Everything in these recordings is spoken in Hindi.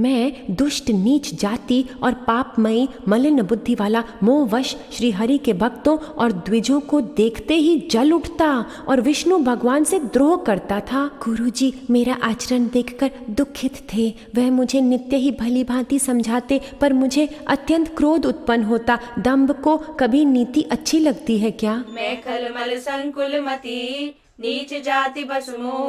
मैं दुष्ट नीच जाति और पापमयी मलिन बुद्धि वाला मोहवश श्री हरि के भक्तों और द्विजों को देखते ही जल उठता और विष्णु भगवान से द्रोह करता था। गुरुजी मेरा आचरण देखकर दुखित थे। वह मुझे नित्य ही भली भांति समझाते, पर मुझे अत्यंत क्रोध उत्पन्न होता। दंभ को कभी नीति अच्छी लगती है क्या? मैं खलमल संकुल मती, नीच जाति बसमो,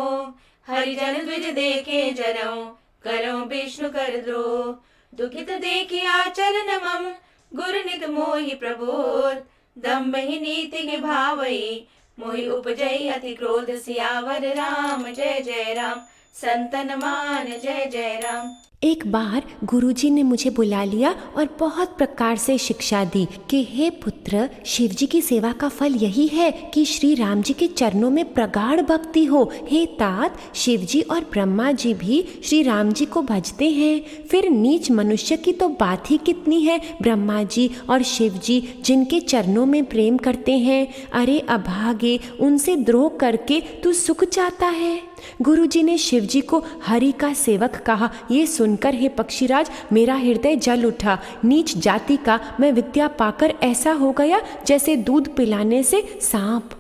हरिजन द्विज देखे जरऊं, करो विष्णु कर द्रोह। दुखित देखी आचरण मम, गुरु नित मोहि प्रबोध। दम्भ ही नीति के भावई, मोहि उपजई अति क्रोध। सियावर राम जय जय राम, संतन मान जय जय राम। एक बार गुरुजी ने मुझे बुला लिया और बहुत प्रकार से शिक्षा दी कि हे पुत्र, शिवजी की सेवा का फल यही है कि श्री राम जी के चरणों में प्रगाढ़ भक्ति हो। हे तात, शिवजी और ब्रह्मा जी भी श्री राम जी को भजते हैं। फिर नीच मनुष्य की तो बात ही कितनी है। ब्रह्मा जी और शिवजी जिनके चरणों में प्रेम करते हैं, अरे अभागे, उनसे द्रोह करके तू सुख चाहता है। गुरुजी ने शिवजी को हरि का सेवक कहा। ये सुनकर हे पक्षीराज, मेरा हृदय जल उठा। नीच जाति का मैं विद्या पाकर ऐसा हो गया जैसे दूध पिलाने से सांप।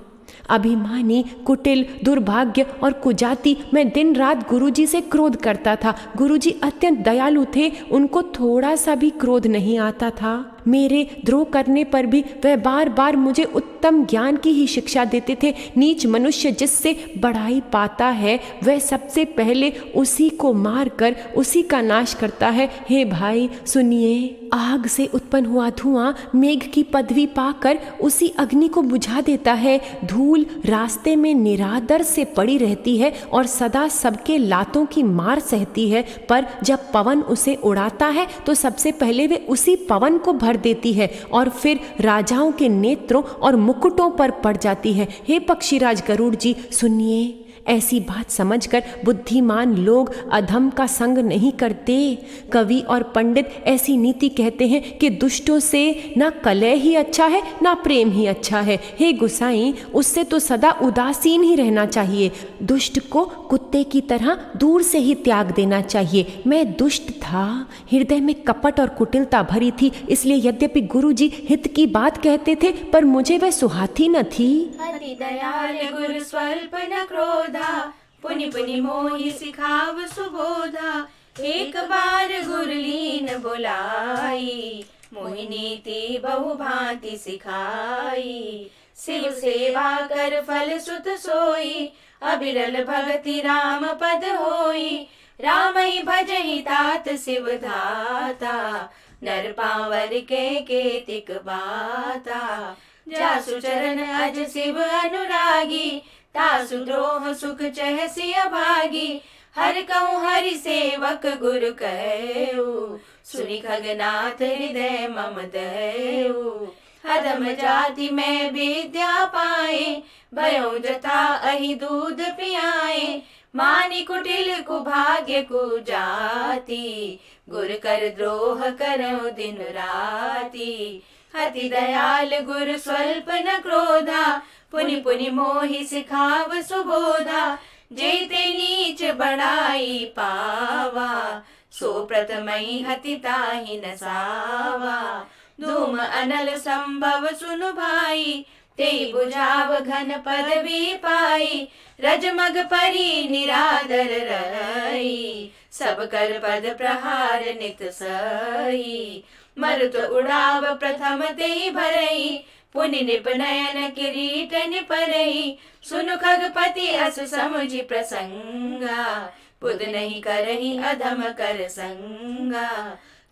अभिमानी, कुटिल, दुर्भाग्य और कुजाति मैं दिन रात गुरुजी से क्रोध करता था। गुरुजी अत्यंत दयालु थे, उनको थोड़ा सा भी क्रोध नहीं आता था। मेरे द्रोह करने पर भी वह बार बार मुझे उत्तम ज्ञान की ही शिक्षा देते थे। नीच मनुष्य जिससे बढ़ाई पाता है, वह सबसे पहले उसी को मार कर उसी का नाश करता है। हे भाई सुनिए, आग से उत्पन्न हुआ धुआं मेघ की पदवी पाकर उसी अग्नि को बुझा देता है। धूल रास्ते में निरादर से पड़ी रहती है और सदा सबके लातों की मार सहती है, पर जब पवन उसे उड़ाता है तो सबसे पहले वे उसी पवन को भर देती है और फिर राजाओं के नेत्रों और मुकुटों पर पड़ जाती है। हे पक्षीराज गरुड़ जी सुनिए, ऐसी बात समझकर बुद्धिमान लोग अधम का संग नहीं करते। कवि और पंडित ऐसी नीति कहते हैं कि दुष्टों से ना कलह ही अच्छा है ना प्रेम ही अच्छा है। हे गुसाई, उससे तो सदा उदासीन ही रहना चाहिए। दुष्ट को कुत्ते की तरह दूर से ही त्याग देना चाहिए। मैं दुष्ट था, हृदय में कपट और कुटिलता भरी थी, इसलिए यद्यपि गुरुजी हित की बात कहते थे, पर मुझे वह सुहाती न थी। अति दयाल गुरु स्वल्प न क्रोधा, पुनि पुनि मोहि सिखाव सुबोधा। एक बार गुरु लीन बुलाई, मोहि नीति बहु भांति सिखाई। शिव सेवा कर फल सुत सोई, अबिरल भगति राम पद होई। राम ही भजहि तात शिव धाता, नर पावर के केतिक बाता। जासु चरण अज शिव अनुरागी, तासु द्रोह सुख चह सिय भागी। हर कहूँ हरि सेवक गुरु कहु, सुनि खगनाथ हृदय मम दयु। अधम जाति में विद्या पाए, भयो जथा अहि दूध पियाए। मानि कुटिल कुभाग्य कुजाति, गुर कर द्रोह करौ दिन राति। अति दयाल गुरु स्वल्प न क्रोधा, पुनि पुनि मोहि सिखाव सुबोधा। जेते नीच बढ़ाई पावा, सो प्रथमहि हति ताहि न सावा। धूम अनल संभव सुनु भाई, तेई बुझाव घन पदवी पाई। रजमग परी निरादर रही, सब कर पद प्रहार नित सही। मरुत उड़ाव प्रथम तेई भरई, पुनि निप नयन किरीट निपरई। सुनु खगपति अस समुझि प्रसंगा, बुध नहीं करही अधम कर संगा।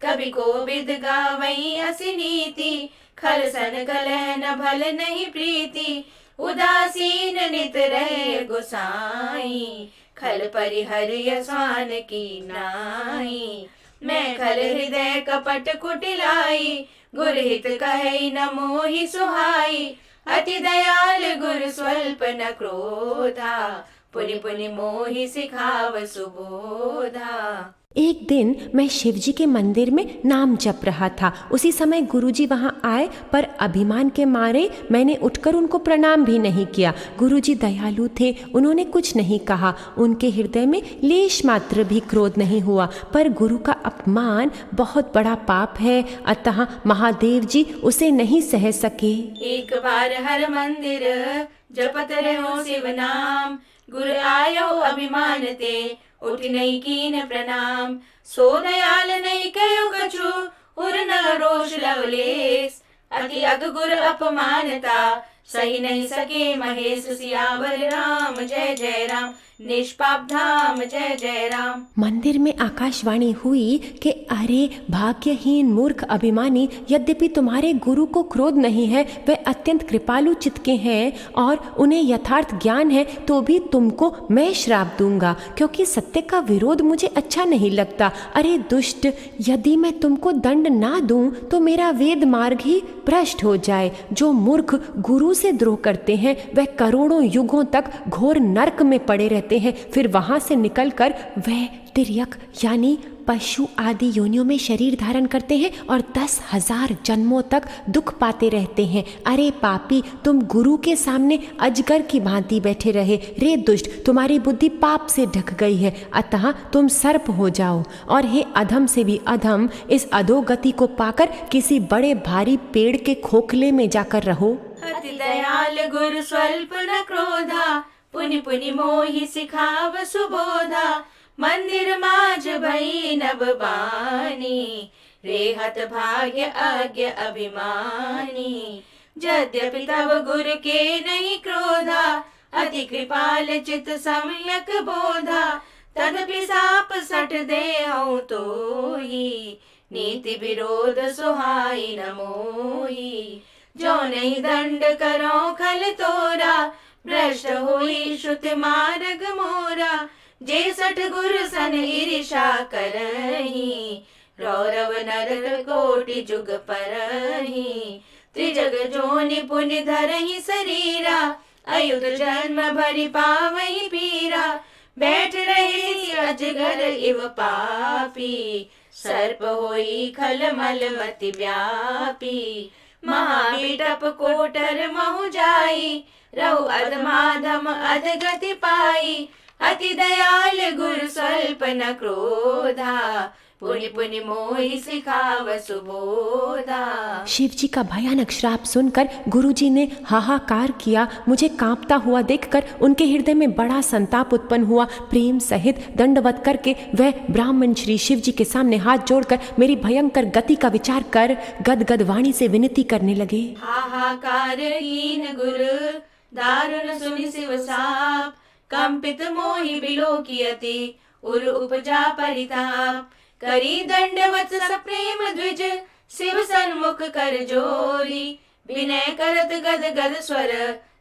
कवि कोविद गावई असी नीति, खल सन कलह न भल नहीं प्रीति। उदासीन नित रहे गोसाई, खल परिहर स्वान की नाई। मैं खल हृदय कपट कुटिलाई, गुर हित कहे न मोहि सुहाई। अति दयाल गुरु स्वल्प न क्रोधा, पुनि पुनि मोहि सिखाव सुबोधा। एक दिन मैं शिवजी के मंदिर में नाम जप रहा था। उसी समय गुरुजी वहां आए, पर अभिमान के मारे मैंने उठकर उनको प्रणाम भी नहीं किया। गुरुजी दयालु थे, उन्होंने कुछ नहीं कहा। उनके हृदय में लेश मात्र भी क्रोध नहीं हुआ। पर गुरु का अपमान बहुत बड़ा पाप है, अतः महादेव जी उसे नहीं सह सके। एक बार हर मंदिर जपत रहो शिव नाम, गुरु आयो अभिमान ते उठ नहीं कीन प्रणाम। सो दयाल नहीं कयो कछु उर न रोष लवलेस, अति अग गुर अपमानता सही नहीं सके महेश। सियावर राम जय जय राम, निष्पाप धाम जय जय राम। मंदिर में आकाशवाणी हुई कि अरे भाग्यहीन मूर्ख अभिमानी, यद्यपि तुम्हारे गुरु को क्रोध नहीं है, वे अत्यंत कृपालु चित्त के हैं और उन्हें यथार्थ ज्ञान है, तो भी तुमको मैं श्राप दूंगा, क्योंकि सत्य का विरोध मुझे अच्छा नहीं लगता। अरे दुष्ट, यदि मैं तुमको दंड ना दूं तो मेरा वेद मार्ग ही भ्रष्ट हो जाए। जो मूर्ख गुरु से द्रोह करते हैं वह करोड़ों युगों तक घोर नरक में पड़े रहते हैं। फिर वहां से निकलकर वह तिर्यक यानी पशु आदि योनियों में शरीर धारण करते हैं और 10,000 जन्मों तक दुख पाते रहते हैं। अरे पापी, तुम गुरु के सामने अजगर की भांति बैठे रहे। रे दुष्ट, तुम्हारी बुद्धि पाप से ढक गई है, अतः तुम सर्प हो जाओ। और हे अधम से भी अधम, इस अधोगति को पाकर किसी बड़े भारी पेड़ के खोखले में जाकर रहो। अति दयाल गुरु स्वल्प न क्रोधा, पुनि पुनि मोहि सिखाव सुबोधा। मंदिर माज भई नभ बानी, रेहत भाग्य आज्ञ अभिमानी। यद्यपि तव गुरु के नहीं क्रोधा, अति कृपाल चित सम्यक बोधा। तदपि साप सठ देहु तोहि, नीति विरोध सुहाई न मोहि। जो नहीं दंड करो खल तोरा, भ्रष्ट हुई श्रुति मार्ग मोरा। जे सठ गुर सन ईर्षा करही, रौरव नरक कोटि जुग परही। त्रिजग जोनि पुनि धरहि शरीरा, अयुत जन्म भरि पावहि पीरा। बैठ रहे अजगर इव पापी, सर्प होई खल मल मति व्यापी। महाबिटप कोटर महु जाई, रहु अधमाधम अधगति पाई। अति दयाल गुरु स्वल्प न क्रोधा, पुनि पुनि मोहि सिखाव सुबोधा। शिव जी का भयानक श्राप सुनकर गुरुजी ने हाहाकार किया। मुझे कांपता हुआ देखकर उनके हृदय में बड़ा संताप उत्पन्न हुआ। प्रेम सहित दंडवत करके वह ब्राह्मण श्री शिव जी के सामने हाथ जोड़कर मेरी भयंकर गति का विचार कर गदगद वाणी से विनती करने लगे। हाहाकार हीन गुरु दारुण सुनि शिव साप, कंपित मोहि बिलोकियति उर उपजा परिताप। करी दंडवत सप्रेम द्विज, शिव सन्मुख कर जोरी। विनय करत गद गद स्वर,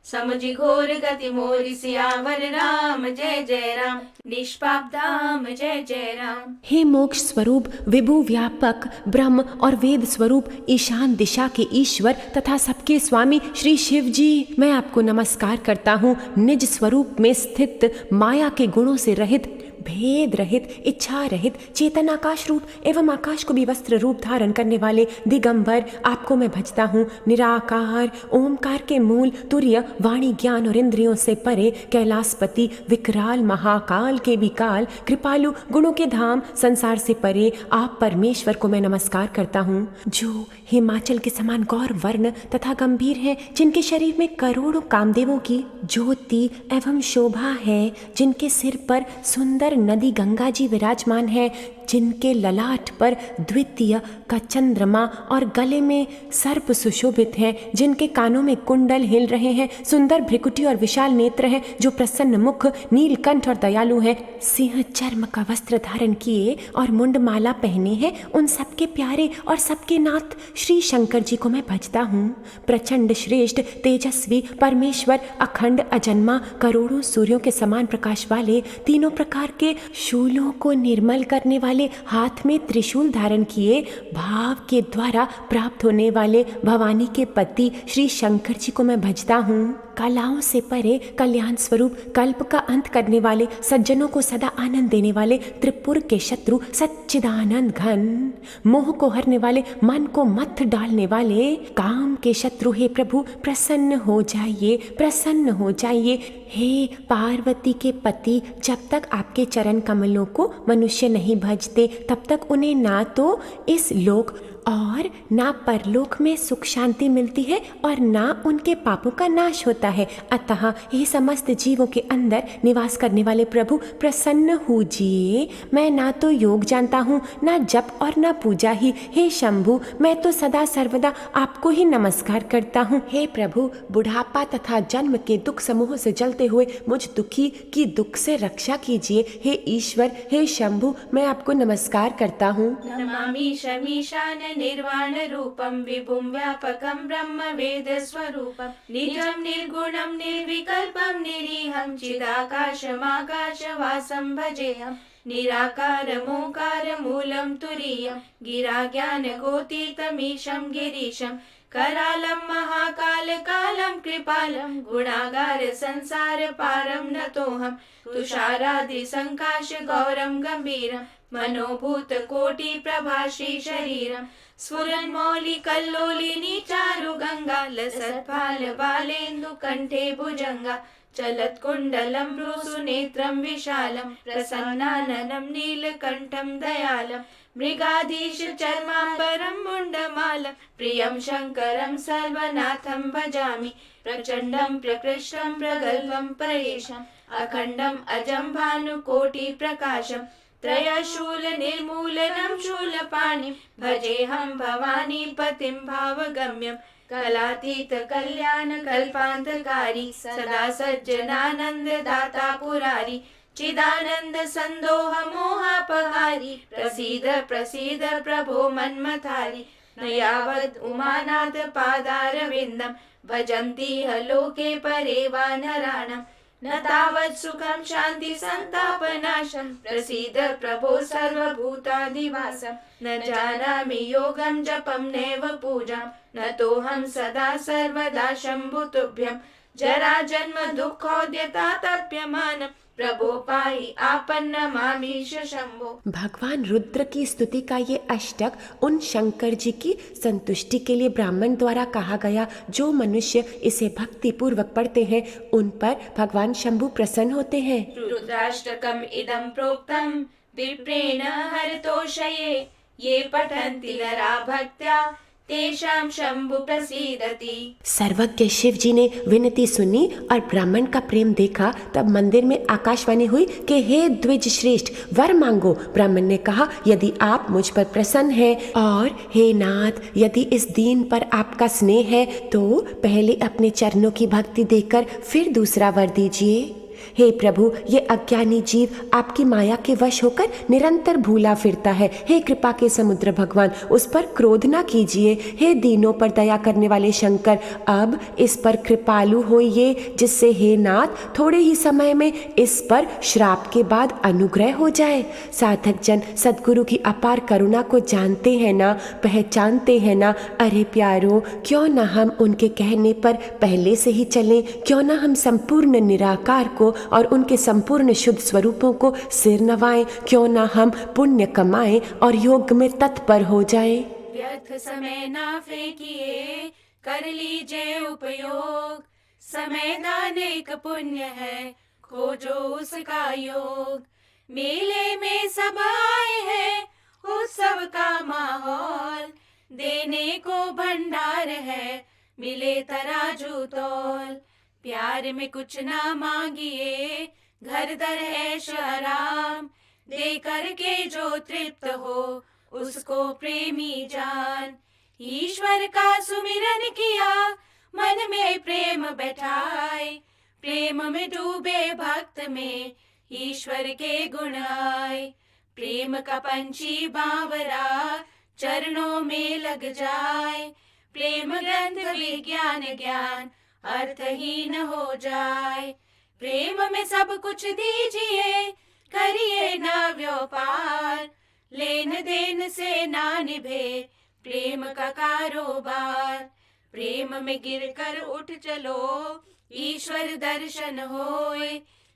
समझि घोर गति मोरी। सियावर राम जय जय राम, निष्पाप धाम जय जय राम। हे मोक्ष स्वरूप, विभु व्यापक ब्रह्म और वेद स्वरूप, ईशान दिशा के ईश्वर तथा सबके स्वामी श्री शिव जी, मैं आपको नमस्कार करता हूँ। निज स्वरूप में स्थित, माया के गुणों से रहित, भेद रहित, इच्छा रहित, चेतन आकाश रूप एवं आकाश को भी वस्त्र रूप धारण करने वाले दिगंबर, आपको मैं भजता हूँ। निराकार, ओमकार के मूल, तुर्य, वाणी, ज्ञान और इंद्रियों से परे, कैलाशपति, विकराल, महाकाल के भी काल, कृपालु, गुणों के धाम, संसार से परे, आप परमेश्वर को मैं नमस्कार करता हूँ। जो हिमाचल के समान गौर वर्ण तथा गंभीर हैं, जिनके शरीर में करोड़ों कामदेवों की ज्योति एवं शोभा है, जिनके सिर पर सुंदर नदी गंगा जी विराजमान है, जिनके ललाट पर द्वितीय का चंद्रमा और गले में सर्प सुशोभित हैं, जिनके कानों में कुंडल हिल रहे हैं, सुंदर भ्रिकुटी और विशाल नेत्र हैं, जो प्रसन्न मुख, नीलकंठ और दयालु हैं, सिंह चर्म का वस्त्र धारण किए और मुंडमाला पहने हैं, उन सबके प्यारे और सबके नाथ श्री शंकर जी को मैं भजता हूँ। प्रचंड श्रेष्ठ तेजस्वी परमेश्वर, अखंड अजन्मा, करोड़ों सूर्यों के समान प्रकाश वाले, तीनों प्रकार के शूलों को निर्मल करने वाले, हाथ में त्रिशूल धारण किए, भाव के द्वारा प्राप्त होने वाले भवानी के पति श्री शंकर जी को मैं भजता हूँ। कलाओं से परे कल्याण स्वरूप कल्प का अंत करने वाले, सज्जनों को सदा आनंद देने वाले, त्रिपुर के शत्रु सच्चिदानंद घन, मोह को हरने वाले, मन को मत डालने वाले, काम के शत्रु हे प्रभु प्रसन्न हो जाइए, प्रसन्न हो जाइए। हे पार्वती के पति, जब तक आपके चरण कमलों को मनुष्य नहीं भजते तब तक उन्हें ना तो इस लोक और ना परलोक में सुख शांति मिलती है और ना उनके पापों का नाश होता है। अतः ये समस्त जीवों के अंदर निवास करने वाले प्रभु प्रसन्न होजिए। मैं ना तो योग जानता हूँ, ना जप और ना पूजा ही। हे शंभु, मैं तो सदा सर्वदा आपको ही नमस्कार करता हूँ। हे प्रभु, बुढ़ापा तथा जन्म के दुख समूह से जलते हुए मुझ दुखी की दुख से रक्षा कीजिए। हे ईश्वर, हे शंभु, मैं आपको नमस्कार करता हूँ। नमामि शमीशान निर्वाण रूपम विभुं व्यापकं ब्रह्म वेद स्वरूपम निजं निर्गुणं निर्विकल्पं निरीहं चिदाकाशमाकाशवासं भजेऽहं निराकारमोकार मूलं तुरीयं गिराज्ञानगोतीतमीशं गिरीशं करालं महाकालकालं कृपालं गुणागार संसार पारं नतोऽहं तुषारादि संकाश गौरं गंभीरं मनोभूत कोटि प्रभाश्री शरीरं स्फुरन् मौलि कल्लोलिनी चारु गंगा लसत्फाल बालेन्दु कंठे भुजंगा चलत् कुण्डलं भ्रूसुनेत्रं विशालं प्रसन्नाननं नीलकण्ठं दयालं मृगाधीश चर्माम्बरं मुण्डमालं प्रियं शङ्करं सर्वनाथं भजामि प्रचण्डं प्रकृष्टं प्रगल्भं परेशम् अखण्डम् अजं भानुकोटि प्रकाशम् त्रयशूल निर्मूलनं शूलपाणिं भजेऽहं भवानी पतिं भावगम्यं कलातीत कल्याण कल्पान्तकारी सदा सज्जनानंद दाता पुरारी चिदानंद संदोह मोहापहारी प्रसीद प्रसीद प्रभो मन्मथारी न यावद् उमानाथ पादारविन्दं भजन्ति ह लोके परे वा नराणाम् न तावत् सुखं शान्ति संतापनाशं प्रसीद प्रभो सर्वभूतादिवासं न जानामि योगं जपं नैव पूजां न तोऽहं सदा सर्वदा शम्भु तुभ्यं जरा जन्म दुःखोद्यता तप्यमानं प्रभो पाहि आपन्नमामीश शंभो। भगवान रुद्र की स्तुति का ये अष्टक उन शंकर जी की संतुष्टि के लिए ब्राह्मण द्वारा कहा गया। जो मनुष्य इसे भक्ति पूर्वक पढ़ते हैं उन पर भगवान शंभु प्रसन्न होते हैं। रुद्राष्टकम् इदं प्रोक्तं विप्रेण हरतोषये ये पठन्ति नरा भक्त्या तेषां शंभु प्रसीदति। सर्वज्ञ शिव जी ने विनती सुनी और ब्राह्मण का प्रेम देखा। तब मंदिर में आकाशवाणी हुई कि हे द्विज श्रेष्ठ, वर मांगो। ब्राह्मण ने कहा, यदि आप मुझ पर प्रसन्न हैं और हे नाथ, यदि इस दीन पर आपका स्नेह है तो पहले अपने चरणों की भक्ति देकर फिर दूसरा वर दीजिए। हे प्रभु, ये अज्ञानी जीव आपकी माया के वश होकर निरंतर भूला फिरता है। हे कृपा के समुद्र भगवान, उस पर क्रोध ना कीजिए। हे दीनों पर दया करने वाले शंकर, अब इस पर कृपालु होइए, जिससे हे नाथ थोड़े ही समय में इस पर श्राप के बाद अनुग्रह हो जाए। साधक जन सद्गुरु की अपार करुणा को जानते हैं ना, पहचानते हैं ना। अरे प्यारो, क्यों ना हम उनके कहने पर पहले से ही चलें। क्यों ना हम संपूर्ण निराकार को और उनके संपूर्ण शुद्ध स्वरूपों को सिर नवाएं। क्यों ना हम पुण्य कमाएं और योग में तत्पर हो जाएं। व्यर्थ समय ना फेंकिए, कर लीजिए उपयोग। समय दान एक पुण्य है, खोजो उसका योग। मेले में सब आए हैं, उत्सव का माहौल। देने को भंडार है, मिले तराजू तौल। प्यार में कुछ ना मांगिए, घर दर ऐश आराम। दे करके जो तृप्त हो, उसको प्रेमी जान। ईश्वर का सुमिरन किया, मन में प्रेम बैठाए। प्रेम में डूबे भक्त में ईश्वर के गुण आए। प्रेम का पंछी बावरा चरणों में लग जाए। प्रेम ग्रंथ विज्ञान ज्ञान अर्थहीन हो जाए। प्रेम में सब कुछ दीजिए, करिए ना व्यापार। लेन देन से ना निभे प्रेम का कारोबार। प्रेम में गिर कर उठ चलो, ईश्वर दर्शन होए,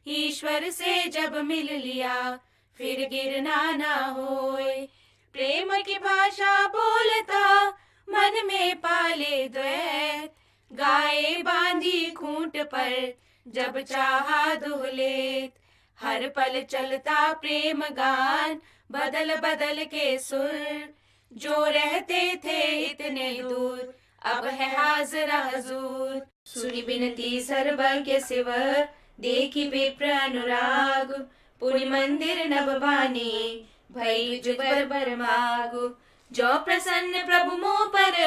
ईश्वर से जब मिल लिया, फिर गिरना ना होए। प्रेम की भाषा बोलता, मन में पाले द्वैत, गाये बांधी खूंट पर, जब चाहा दुहलेत। हर पल चलता प्रेम गान, बदल बदल के सुर, जो रहते थे इतने दूर, अब है हाजिर हजूर। सुनी बिनती सर्वज्ञ सिवर, देखी विप्र अनुराग, पुनि मंदिर नभ बानी, भई जुगर बर मागु। जो प्रसन्न प्रभु मोह पर,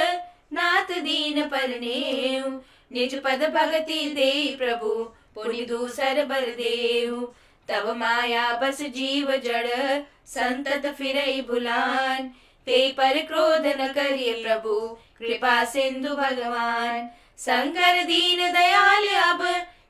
नाथ दीन पर नेउ, निज पद भगति दे प्रभु, पुनि दूसर बर देउ। तब माया बस जीव जड़, संतत फिरई भुलान, ते पर क्रोध न करिए प्रभु, कृपा सिंधु भगवान। शंकर दीन दयाल अब,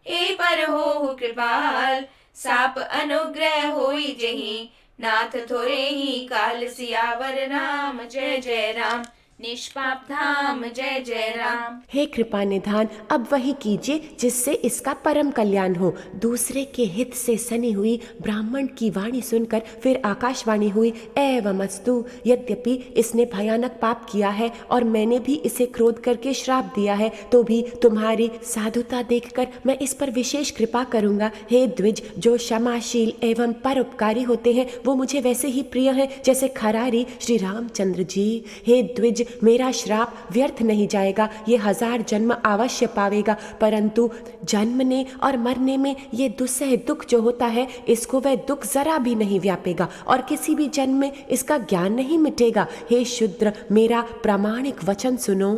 ए पर हो कृपाल, साप अनुग्रह होई जही, नाथ थोरे ही काल। सियावर राम जय जय राम, निष्पाप धाम जय जय राम। हे कृपा निधान, अब वही कीजिए जिससे इसका परम कल्याण हो। दूसरे के हित से सनी हुई ब्राह्मण की वाणी सुनकर फिर आकाशवाणी हुई, एवमस्तु। यद्यपि इसने भयानक पाप किया है और मैंने भी इसे क्रोध करके श्राप दिया है, तो भी तुम्हारी साधुता देखकर मैं इस पर विशेष कृपा करूंगा। हे द्विज, जो क्षमाशील एवं परोपकारी होते हैं वो मुझे वैसे ही प्रिय हैं जैसे खरारी श्री रामचंद्र जी। हे द्विज, मेरा श्राप व्यर्थ नहीं जाएगा, ये 1000 जन्म अवश्य पावेगा, परंतु जन्मने और मरने में ये दुस्सह दुख जो होता है, इसको वह दुख जरा भी नहीं व्यापेगा और किसी भी जन्म में इसका ज्ञान नहीं मिटेगा। हे शूद्र, मेरा प्रामाणिक वचन सुनो।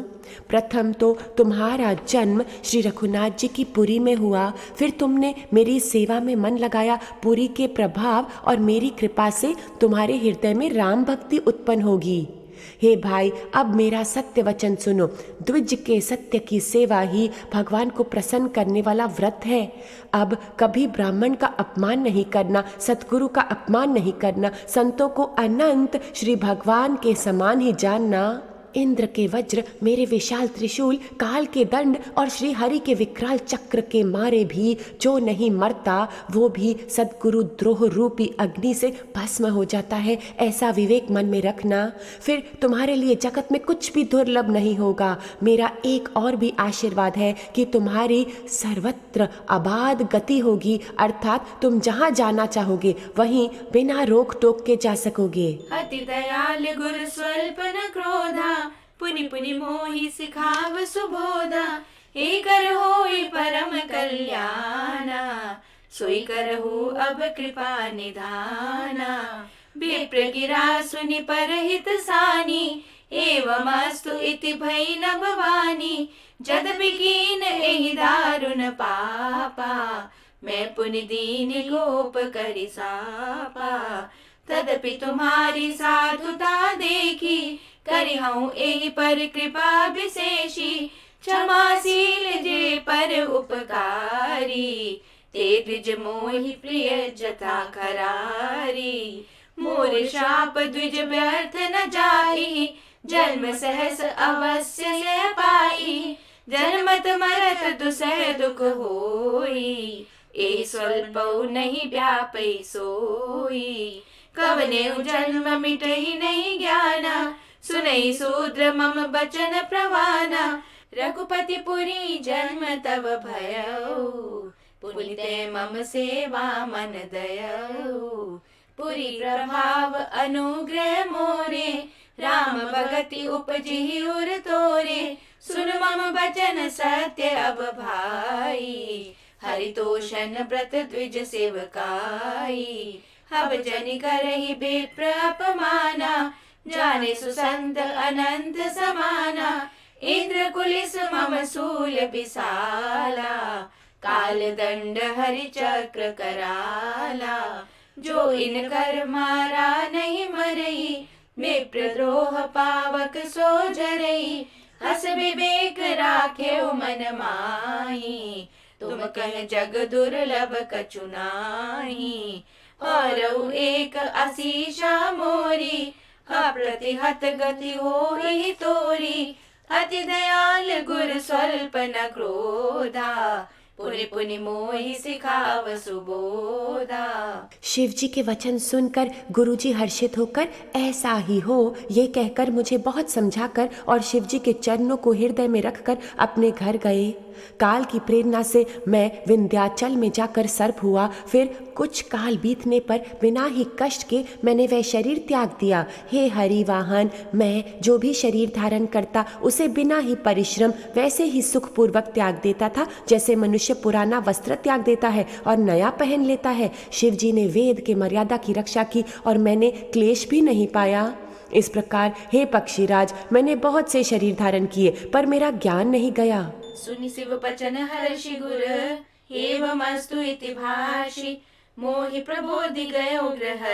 प्रथम तो तुम्हारा जन्म श्री रघुनाथ जी की पुरी में हुआ, फिर तुमने मेरी सेवा में मन लगाया। पुरी के प्रभाव और मेरी कृपा से तुम्हारे हृदय में राम भक्ति उत्पन्न होगी। हे भाई, अब मेरा सत्य वचन सुनो। द्विज के सत्य की सेवा ही भगवान को प्रसन्न करने वाला व्रत है। अब कभी ब्राह्मण का अपमान नहीं करना, सतगुरु का अपमान नहीं करना, संतों को अनंत श्री भगवान के समान ही जानना। इंद्र के वज्र, मेरे विशाल त्रिशूल, काल के दंड और श्री हरि के विकराल चक्र के मारे भी जो नहीं मरता, वो भी सद्गुरु द्रोह रूपी अग्नि से भस्म हो जाता है, ऐसा विवेक मन में रखना। फिर तुम्हारे लिए जगत में कुछ भी दुर्लभ नहीं होगा। मेरा एक और भी आशीर्वाद है कि तुम्हारी सर्वत्र अबाध गति होगी, अर्थात तुम जहाँ जाना चाहोगे वहीं बिना रोक टोक के जा सकोगे। अति दयाल गुरु स्वल्प न क्रोधा, पुनि पुनि मोहि सिखाव सुबोधा। हे करहु परम कल्याणा, सोई करहु अब कृपा निधाना। विप्र गिरा सुनि परहित सानी, एवमस्तु इति भई न भवानी। जदपि कीन एहि दारुण पापा, मैं पुनि दीन गोप करि सापा। तदपि तुम्हारी साधुता देखी, करिहऊँ एहि पर कृपा विशेषी। क्षमाशील जे पर उपकारी, ते द्विज मोहि प्रिय जथा खरारी। मोर शाप द्विज व्यर्थ न जाई, जन्म सहस अवश्य यह पाई। जन्मत मरत दुसह दुख होई, ए स्वल्पौ नहीं व्यापै सोई। कवने जन्म मिटहि नहीं ज्ञाना, सुनई शूद्र मम बचन प्रवाना। रघुपति पुरी जन्म तब भयऊ, पुनिते मम सेवा मन दयऊ। पुरी प्रभाव अनुग्रह मोरे, राम भगति उपजिहि उर तोरे। सुन मम बचन सत्य अब भाई, हरितोषण व्रत द्विज सेवकाई। अब जनि करहि विप्र अपमाना, जाने सुसंत अनंत समाना। इंद्र कुलिस मम सूल विशाला, काल दंड हरि चक्र कराला। जो इन कर मारा नहीं मरई, विप्र द्रोह पावक सो जरई। हस विवेक राखे मन माही, तुम कह जग दुर्लभ कछु नाहि। और एक असीषा मोरी, अप्रतिहत गति होई तोरी। अति दयाल गुर स्वल्प न क्रोधा, पुनि पुनि मोहि सिखाव सुबोधा। शिव जी के वचन सुनकर गुरुजी हर्षित होकर ऐसा ही हो ये कहकर मुझे बहुत समझाकर और शिव जी के चरणों को हृदय में रखकर अपने घर गए। काल की प्रेरणा से मैं विंध्याचल में जाकर सर्प हुआ। फिर कुछ काल बीतने पर बिना ही कष्ट के मैंने वह शरीर त्याग दिया। हे हरिवाहन, मैं जो भी शरीर धारण करता उसे बिना ही परिश्रम वैसे ही सुखपूर्वक त्याग देता था जैसे मनुष्य पुराना वस्त्र त्याग देता है और नया पहन लेता है। शिव जी ने वेद के मर्यादा की रक्षा की और मैंने क्लेश भी नहीं पाया। इस प्रकार हे पक्षीराज, मैंने बहुत से शरीर धारण किए पर मेरा ज्ञान नहीं गया। सुनि शिव बचन हर्षि गुर, एवमस्तु इति भाषि। मोहि प्रबोधि गयो ग्रह,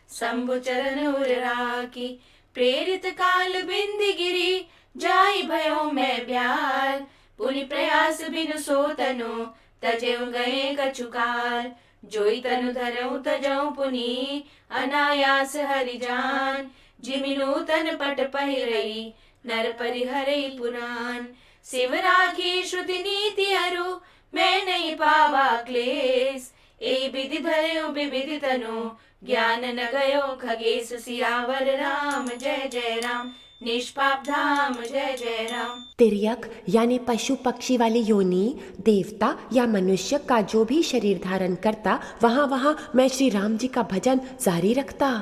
शंभु चरण उर राखी। प्रेरित काल बिंदि गिरी, जाई भयो मैं ब्याल। पुनि प्रयास बिनु सो तनु, तजेउ गए कछु काल। जोई तनु धरऊ तजऊ पुनि, अनायास हरि जान। जिमि नूतन पट पहिरई, नर परिहरई पुराण। शिव राखी श्रुति नीति अरु, मैं नहीं पावा क्लेश। ए विधि धरयो विविधि तनु, ज्ञान न गयो खगेश। सियावर राम जय जय राम, निष्पाप धाम जय जय राम। तिर्यक यानी पशु पक्षी वाली योनि, देवता या मनुष्य का जो भी शरीर धारण करता वहाँ वहाँ मैं श्री राम जी का भजन जारी रखता।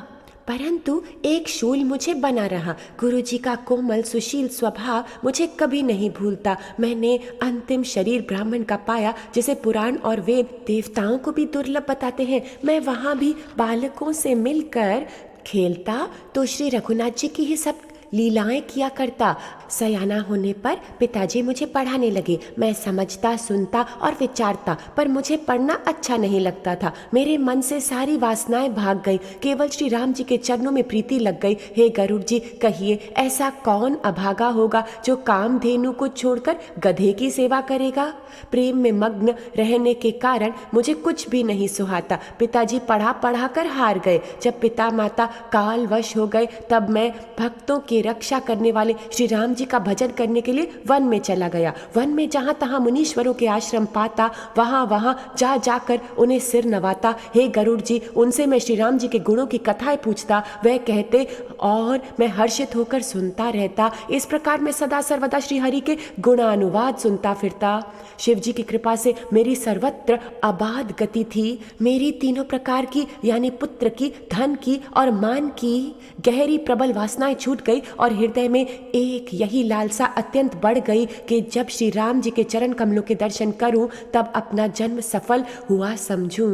परंतु एक शूल मुझे बना रहा। गुरु जी का कोमल सुशील स्वभाव मुझे कभी नहीं भूलता। मैंने अंतिम शरीर ब्राह्मण का पाया जिसे पुराण और वेद देवताओं को भी दुर्लभ बताते हैं। मैं वहाँ भी बालकों से मिलकर खेलता तो श्री रघुनाथ जी की ही सब लीलाएं किया करता। सयाना होने पर पिताजी मुझे पढ़ाने लगे। मैं समझता, सुनता और विचारता, पर मुझे पढ़ना अच्छा नहीं लगता था। मेरे मन से सारी वासनाएं भाग गई, केवल श्री राम जी के चरणों में प्रीति लग गई। हे गरुड़ जी, कहिए ऐसा कौन अभागा होगा जो कामधेनु को छोड़कर गधे की सेवा करेगा। प्रेम में मग्न रहने के कारण मुझे कुछ भी नहीं सुहाता। पिताजी पढ़ा पढ़ा कर हार गए। जब पिता माता कालवश हो गए तब मैं भक्तों की रक्षा करने वाले श्री राम जी का भजन करने के लिए वन में चला गया। वन में जहाँ तहाँ मुनीश्वरों के आश्रम पाता वहाँ वहाँ जा जाकर उन्हें सिर नवाता। हे गरुड़ जी, उनसे मैं श्री राम जी के गुणों की कथाएं पूछता, वह कहते और मैं हर्षित होकर सुनता रहता। इस प्रकार मैं सदा सर्वदा श्री हरि के गुणानुवाद सुनता फिरता। शिव जी की कृपा से मेरी सर्वत्र अबाध गति थी। मेरी तीनों प्रकार की यानी पुत्र की, धन की और मान की गहरी प्रबल वासनाएं छूट गई और हृदय में एक यही लालसा अत्यंत बढ़ गई कि जब श्री राम जी के चरण कमलों के दर्शन करूं तब अपना जन्म सफल हुआ समझूं।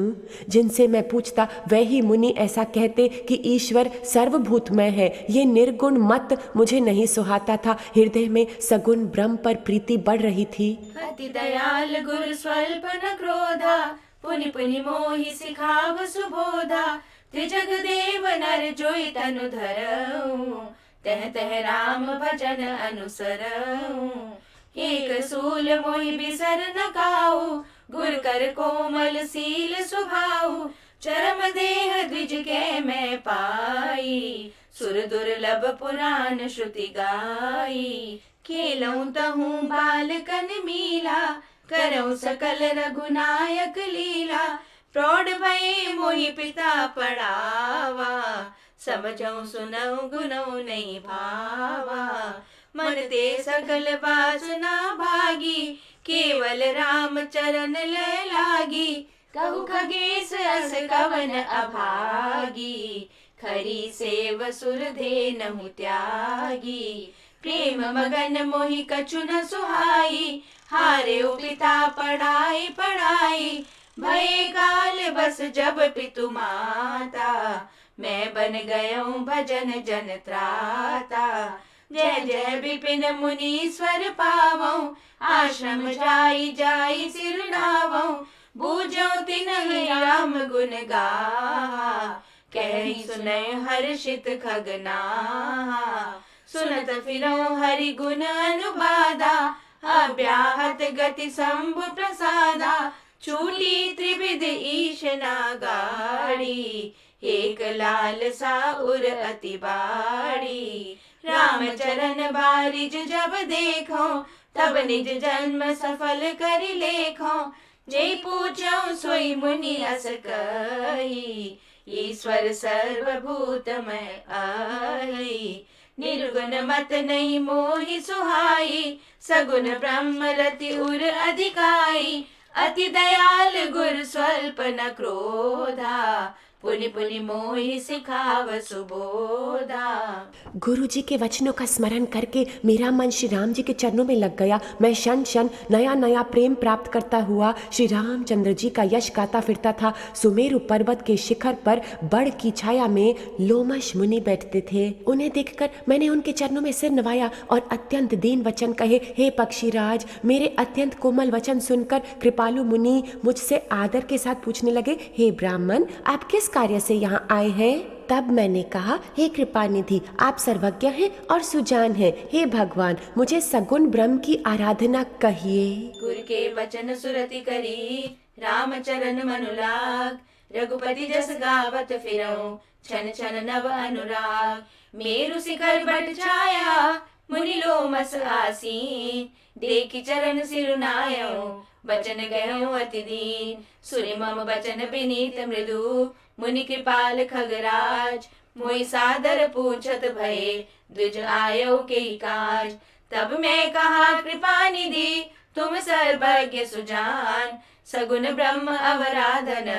जिनसे मैं पूछता वही मुनि ऐसा कहते कि ईश्वर सर्वभूतमय है। ये निर्गुण मत मुझे नहीं सुहाता था। हृदय में सगुण ब्रह्म पर प्रीति बढ़ रही थी। अति दयाल गुरु स्वल्प न क्रोधा, पुनि पुनि मोहि सिखाव सुबोधा। त्रिजग देव नर जोई तनु धरऊ, तह तह राम भजन अनुसरऊ। एक सूल मोहि बिसर न काऊ, गुर कर कोमल सील सुभाऊ। चरम देह द्विज के मैं पाई, सुर दुर्लभ पुराण श्रुति गाई। खेलऊं तहूँ बालकन मीला, करऊं सकल रघुनायक लीला। प्रौढ़ भये मोहि पिता पढ़ावा, समझऊं सुनऊं गुनऊं नहीं भावा। मन ते सकल वासना भागी, केवल राम चरण ले लागी। कहु खगेश अस कवन अभागी, खरी सेव सुर धेनहु त्यागी। प्रेम मगन मोहि कछु न सुहाई, हारे पिता पढ़ाई पढ़ाई। भय काल बस जब पितु माता, मैं बन गयऊं भजन जन त्राता। जय जय विपिन मुनीश्वर पावऊं, आश्रम जाई जाई सिर नावऊं। बूझऊं तिन्हि राम गुण गाहा, कहि सुनय हर्षित खगनाहा। सुनत फिरऊं हरि गुण अनुबादा, अव्याहत गति शंभु प्रसादा। छूटी त्रिविध ईश नागाड़ी, एक लाल सा उर अति बाड़ी। राम चरण बारिज जब देखो, तब निज जन्म सफल करि लेखो। जे पूछो सोई मुनि अस कही, ईश्वर सर्वभूतमय आई। निर्गुण मत नहीं मोहि सुहाई, सगुण ब्रह्म रति उर अधिकाई। अति दयाल गुर स्वल्प न क्रोधा, पुनि पुनि मोहि सिखाव सुबोधा। गुरु जी के वचनों का स्मरण करके मेरा मन श्री राम जी के चरणों में लग गया। मैं क्षण क्षण नया नया प्रेम प्राप्त करता हुआ श्री रामचंद्र जी का यश गाता फिरता था। सुमेरु पर्वत के शिखर पर बड़ की छाया में लोमश मुनि बैठते थे। उन्हें देखकर मैंने उनके चरणों में सिर नवाया और अत्यंत दीन वचन कहे। हे पक्षीराज, मेरे अत्यंत कोमल वचन सुनकर कृपालु मुनि मुझसे आदर के साथ पूछने लगे, हे ब्राह्मण, आप किस कार्य से यहाँ आए हैं? तब मैंने कहा, हे कृपानिधि, आप सर्वज्ञ हैं और सुजान हैं। हे भगवान, मुझे सगुण ब्रह्म की आराधना कहिए। गुरु के वचन सुरति करी, राम चरण मनुलाग। रघुपति जस गावत फिरऊं, छन छन नव अनुराग। मेरु शिखर बट छाया, मुनि लोमस आसीन। देखी चरण सिरुनायो, बचन गयो अति दीन। सुनि मम बचन विनीत मृदु, मुनि कृपाल खगराज। मोहि सादर पूछत भये, द्विज आयो के काज। तब मैं कहा कृपानिधि, तुम सर्वज्ञ सुजान। सगुन ब्रह्म अवराधन,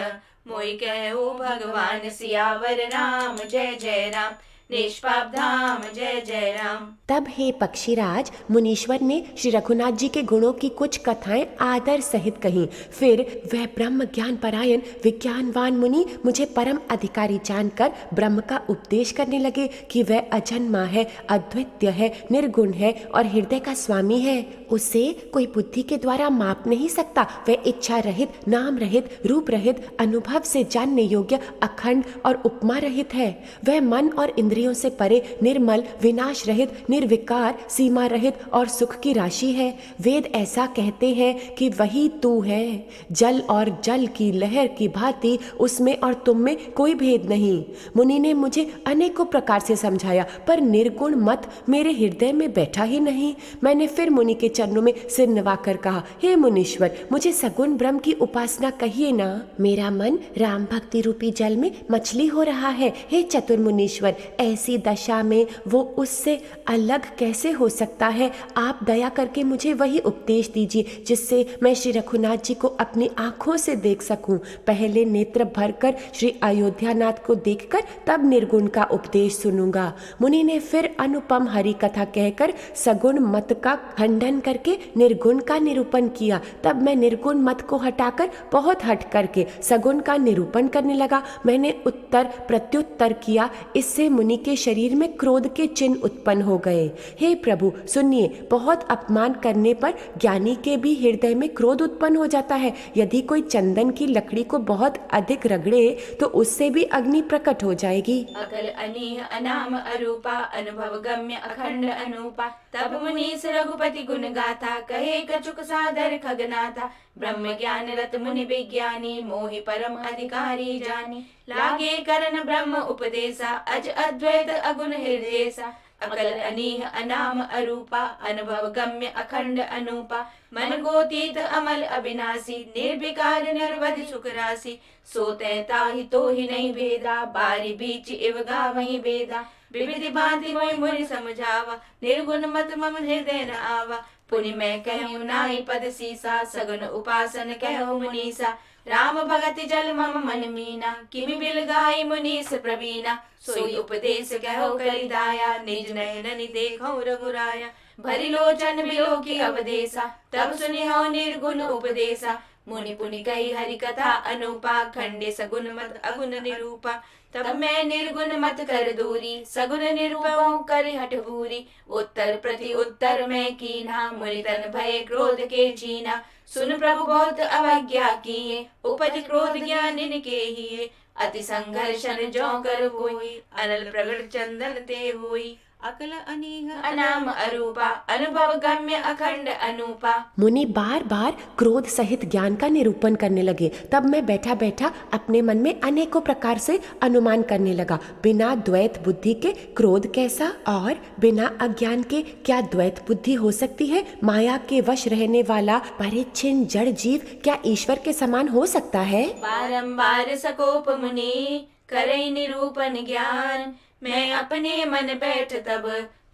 मोहि कहो भगवान। सियावर राम जय जय राम, निष्पाप धाम जय जय राम। तब हे पक्षीराज, मुनीश्वर ने श्री रघुनाथ जी के गुणों की कुछ कथाएं आदर सहित कहीं। फिर वह ब्रह्म ज्ञान परायण विज्ञानवान मुनि मुझे परम अधिकारी जानकर ब्रह्म का उपदेश करने लगे कि वह अजन्मा है, अद्वितीय है, निर्गुण है और हृदय का स्वामी है। उसे कोई बुद्धि के द्वारा माप नहीं सकता। वह इच्छा रहित, नाम रहित, रूप रहित, अनुभव से जानने योग्य, अखंड और उपमा रहित है। वह मन और इंद्रियों से परे, निर्मल, विनाश रहित, निर्विकार, सीमा रहित और सुख की राशि है। वेद ऐसा कहते हैं कि वही तू है। जल और जल की लहर की भांति उसमें और तुम में कोई भेद नहीं। मुनि ने मुझे अनेकों प्रकार से समझाया, पर निर्गुण मत मेरे हृदय में बैठा ही नहीं। मैंने फिर मुनि के चरणों में सिर नवाकर कहा, हे मुनीश्वर, मुझे सगुण ब्रह्म की उपासना कहिए ना। मेरा मन राम भक्ति रूपी जल में मछली हो रहा है। हे चतुर मुनीश्वर, ऐसी दशा में वो उससे अलग कैसे हो सकता है? आप दया करके मुझे वही उपदेश दीजिए जिससे मैं श्री रघुनाथ जी को अपनी आंखों से देख सकूं। पहले नेत्र भरकर श्री अयोध्यानाथ को देखकर तब निर्गुण का उपदेश सुनूंगा। मुनि ने फिर अनुपम हरि कथा कहकर सगुण मत का खंडन करके निर्गुण का निरूपण किया। तब मैं निर्गुण मत को हटाकर बहुत हट करके सगुण का निरूपण करने लगा। मैंने उत्तर प्रत्युत्तर किया। इससे मुनि के शरीर में क्रोध के चिन्ह उत्पन्न हो गए। हे प्रभु, सुनिए, बहुत अपमान करने पर ज्ञानी के भी हृदय में क्रोध उत्पन्न हो जाता है। यदि कोई चंदन की लकड़ी को बहुत अधिक रगड़े तो उससे भी अग्नि प्रकट हो जाएगी। अकल अनीह अनाम अरूपा, अनुभव गम्य अखंड अनूपा। तब मुनीस रघुपति गुण गाथा, कहे कछुक सादर खगनाथा। ब्रह्म ज्ञान रत मुनि विज्ञानी, मोहि परम अधिकारी जानी। लागे करन ब्रह्म उपदेशा, अज अद्वैत अगुण हृदयसा। अकल अनीह अनाम अरूपा, अनुभव गम्य अखंड अनूपा। मन गोतीत अमल अविनाशी, निर्विकार निर्वधि सुख राशि। सोते ताहि तो ही नहीं भेदा, बारी बीच इव गावहीं वेदा। विविधि भांति मोहि मुनि समझावा, निर्गुण मत मम हृदय न आवा। पुनि मैं कहूँ नाहि पद सीसा, सगुन उपासन कहूँ मुनीसा। राम भगति जल मम मन मीना, किमि बिल गाई मुनीस प्रवीणा। सोई उपदेश कहो करिदाया, निज नयन देखो रघुराया। भरी लोचन बिलो की अवदेशा, तब सुनिहो निर्गुण उपदेशा। मुनि पुनि कही हरि कथा अनुपा, खंडे सगुन मत अगुण निरूपा। तब मैं निर्गुण मत कर दूरी, सगुन निरूपऊं कर हठ भूरी। उत्तर प्रति उत्तर मैं कीन्हा, मुनि तन भय क्रोध के चीना। सुन प्रभु बहुत अवज्ञा किए, उपज क्रोध ज्ञान इनके हिए। अति संघर्षण जो कर होई, अनल प्रगट चंदन ते होई। अकल अनीह अनाम अरूपा अनुभव गम्य अखंड अनूपा। मुनि बार बार क्रोध सहित ज्ञान का निरूपण करने लगे। तब मैं बैठा बैठा अपने मन में अनेकों प्रकार से अनुमान करने लगा। बिना द्वैत बुद्धि के क्रोध कैसा, और बिना अज्ञान के क्या द्वैत बुद्धि हो सकती है? माया के वश रहने वाला परिच्छिन्न जड़ जीव क्या ईश्वर के समान हो सकता है? बारंबार सकोप मुनि करे निरूपण ज्ञान, मैं अपने मन बैठ तब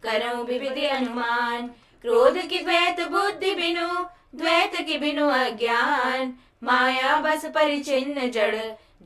करूं विविध अनुमान। क्रोध की द्वैत बुद्धि बिनु द्वैत की बिनु अज्ञान, माया बस परिचिन्न जड़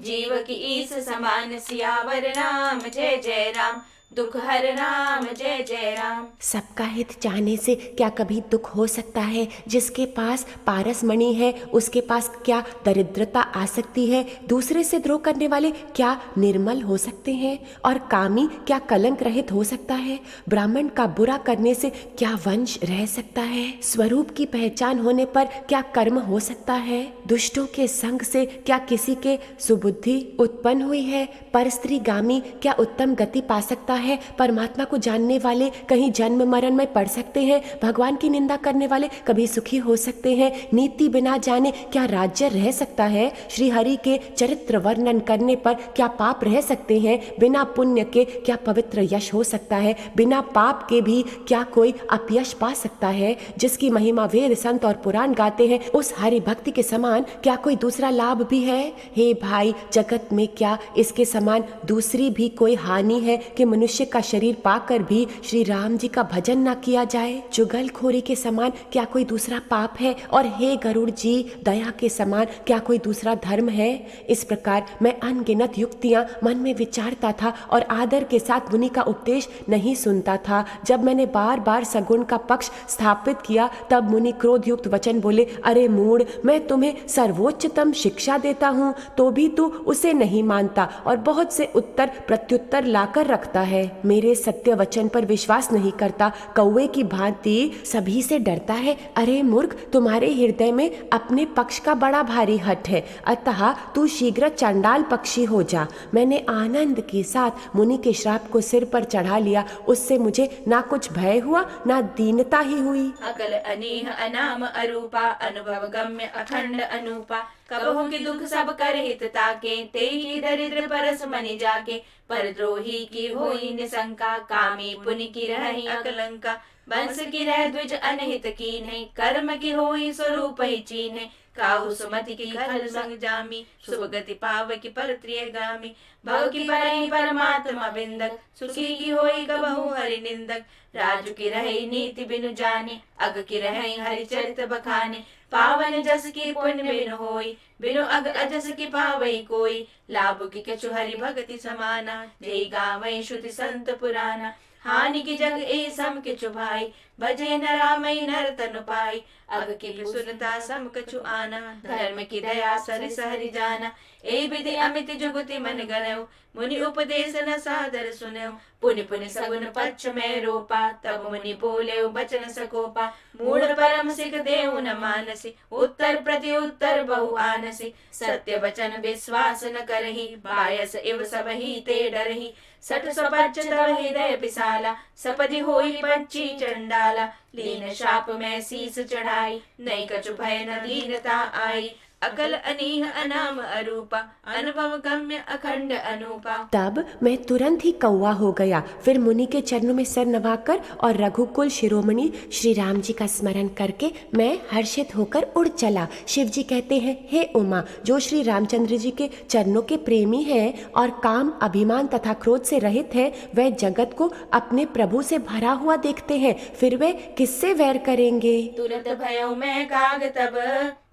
जीव की ईस समान। सियावर राम जय जय राम, दुख हर राम जय जय राम। सबका हित चाहने से क्या कभी दुख हो सकता है? जिसके पास पारस मणि है उसके पास क्या दरिद्रता आ सकती है? दूसरे से द्रोह करने वाले क्या निर्मल हो सकते हैं? और कामी क्या कलंक रहित हो सकता है? ब्राह्मण का बुरा करने से क्या वंश रह सकता है? स्वरूप की पहचान होने पर क्या कर्म हो सकता है? दुष्टों के संग से क्या किसी के सुबुद्धि उत्पन्न हुई है? परस्त्रीगामी क्या उत्तम गति पा सकता है? परमात्मा को जानने वाले कहीं जन्म मरण में पड़ सकते हैं? भगवान की निंदा करने वाले कभी सुखी हो सकते हैं? नीति बिना जाने क्या राज्य रह सकता है? श्री हरि के चरित्र वर्णन करने पर क्या पाप रह सकते हैं? बिना पुण्य के क्या पवित्र यश हो सकता है? बिना पाप के भी क्या कोई अपयश पा सकता है? जिसकी महिमा वेद संत और पुराण गाते हैं, उस हरि भक्ति के समान क्या कोई दूसरा लाभ भी है? हे भाई, जगत में क्या इसके समान दूसरी भी कोई हानि है कि मनुष्य का शरीर पाकर भी श्री राम जी का भजन ना किया जाए? जुगलखोरी के समान क्या कोई दूसरा पाप है? और हे गरुड़ जी, दया के समान क्या कोई दूसरा धर्म है? इस प्रकार मैं अनगिनत युक्तियां मन में विचारता था और आदर के साथ मुनि का उपदेश नहीं सुनता था। जब मैंने बार बार सगुण का पक्ष स्थापित किया तब मुनि क्रोध युक्त वचन बोले, अरे मूढ़, मैं तुम्हें सर्वोच्चतम शिक्षा देता हूँ तो भी तू उसे नहीं मानता और बहुत से उत्तर प्रत्युत्तर लाकर रखता है। मेरे सत्य वचन पर विश्वास नहीं करता, कौवे की भांति सभी से डरता है। अरे मूर्ख, तुम्हारे हृदय में अपने पक्ष का बड़ा भारी हठ है, अतः तू शीघ्र चंडाल पक्षी हो जा। मैंने आनंद के साथ मुनि के श्राप को सिर पर चढ़ा लिया। उससे मुझे ना कुछ भय हुआ ना दीनता ही हुई। अकल अनीह अनाम अरूपा अनुभव गम्य अखंड अनूपा। कबहु की दुख सब कर हित ताके, ते ही दरिद्र परस मनि जाके। परद्रोही की होई निशंका, कामी पुनि की रही अकलंका। वंश की रह द्विज अनहित कीन्हे, कर्म की होई स्वरूप ही चीन्हे। काहू सुमति की खल संग जामी, शुभ गति पाव की परत्रिय गामी। भव की परई परमात्मा बिंदक, सुखी की होई कबहु हरि निंदक। राजु की रही नीति बिनु जाने, अग की रही हरि चरित बखाने। पावन जस की पुण्य बिनु होई, बिनु अग अजस की पावई कोई। लाभ की कछु हरि भगति समाना, जय गावई श्रुति संत पुराना। हानि की जग ए सम किछु भाई, भजे न रामई नर तनु पाई। अग की भी सुनता सम कछु आना, धर्म की दया सरिस हरि जाना। ए विधि अमित जुगति मन गनऊ, मुनि उपदेश न सादर सुनऊ। पुनि पुनि सगुन पक्ष में रोपा, तब मुनि बोले बचन सकोपा। मूढ़ परम सिख देहु न मानसी, उत्तर प्रति उत्तर बहु आनसी। सत्य वचन विश्वास न करही, बायस इव सब ही ते डरही। सठ सपच्च तव हृदय पिसाला, सपदि होई पच्ची चंडाला। लीन शाप में शीस चढ़ाई, नहीं कछु भय न दीनता आई। अकल अनीह अनाम अरूपा अनुभव गम्य अखंड अनूपा। तब मैं तुरंत ही कौवा हो गया। फिर मुनि के चरणों में सर नवाकर और रघुकुल शिरोमणि श्री राम जी का स्मरण करके मैं हर्षित होकर उड़ चला। शिव जी कहते हैं, हे उमा, जो श्री रामचंद्र जी के चरणों के प्रेमी हैं और काम, अभिमान तथा क्रोध से रहित हैं, वह जगत को अपने प्रभु से भरा हुआ देखते हैं, फिर वे किससे वैर करेंगे। तुरंत भयो मैं काग तब,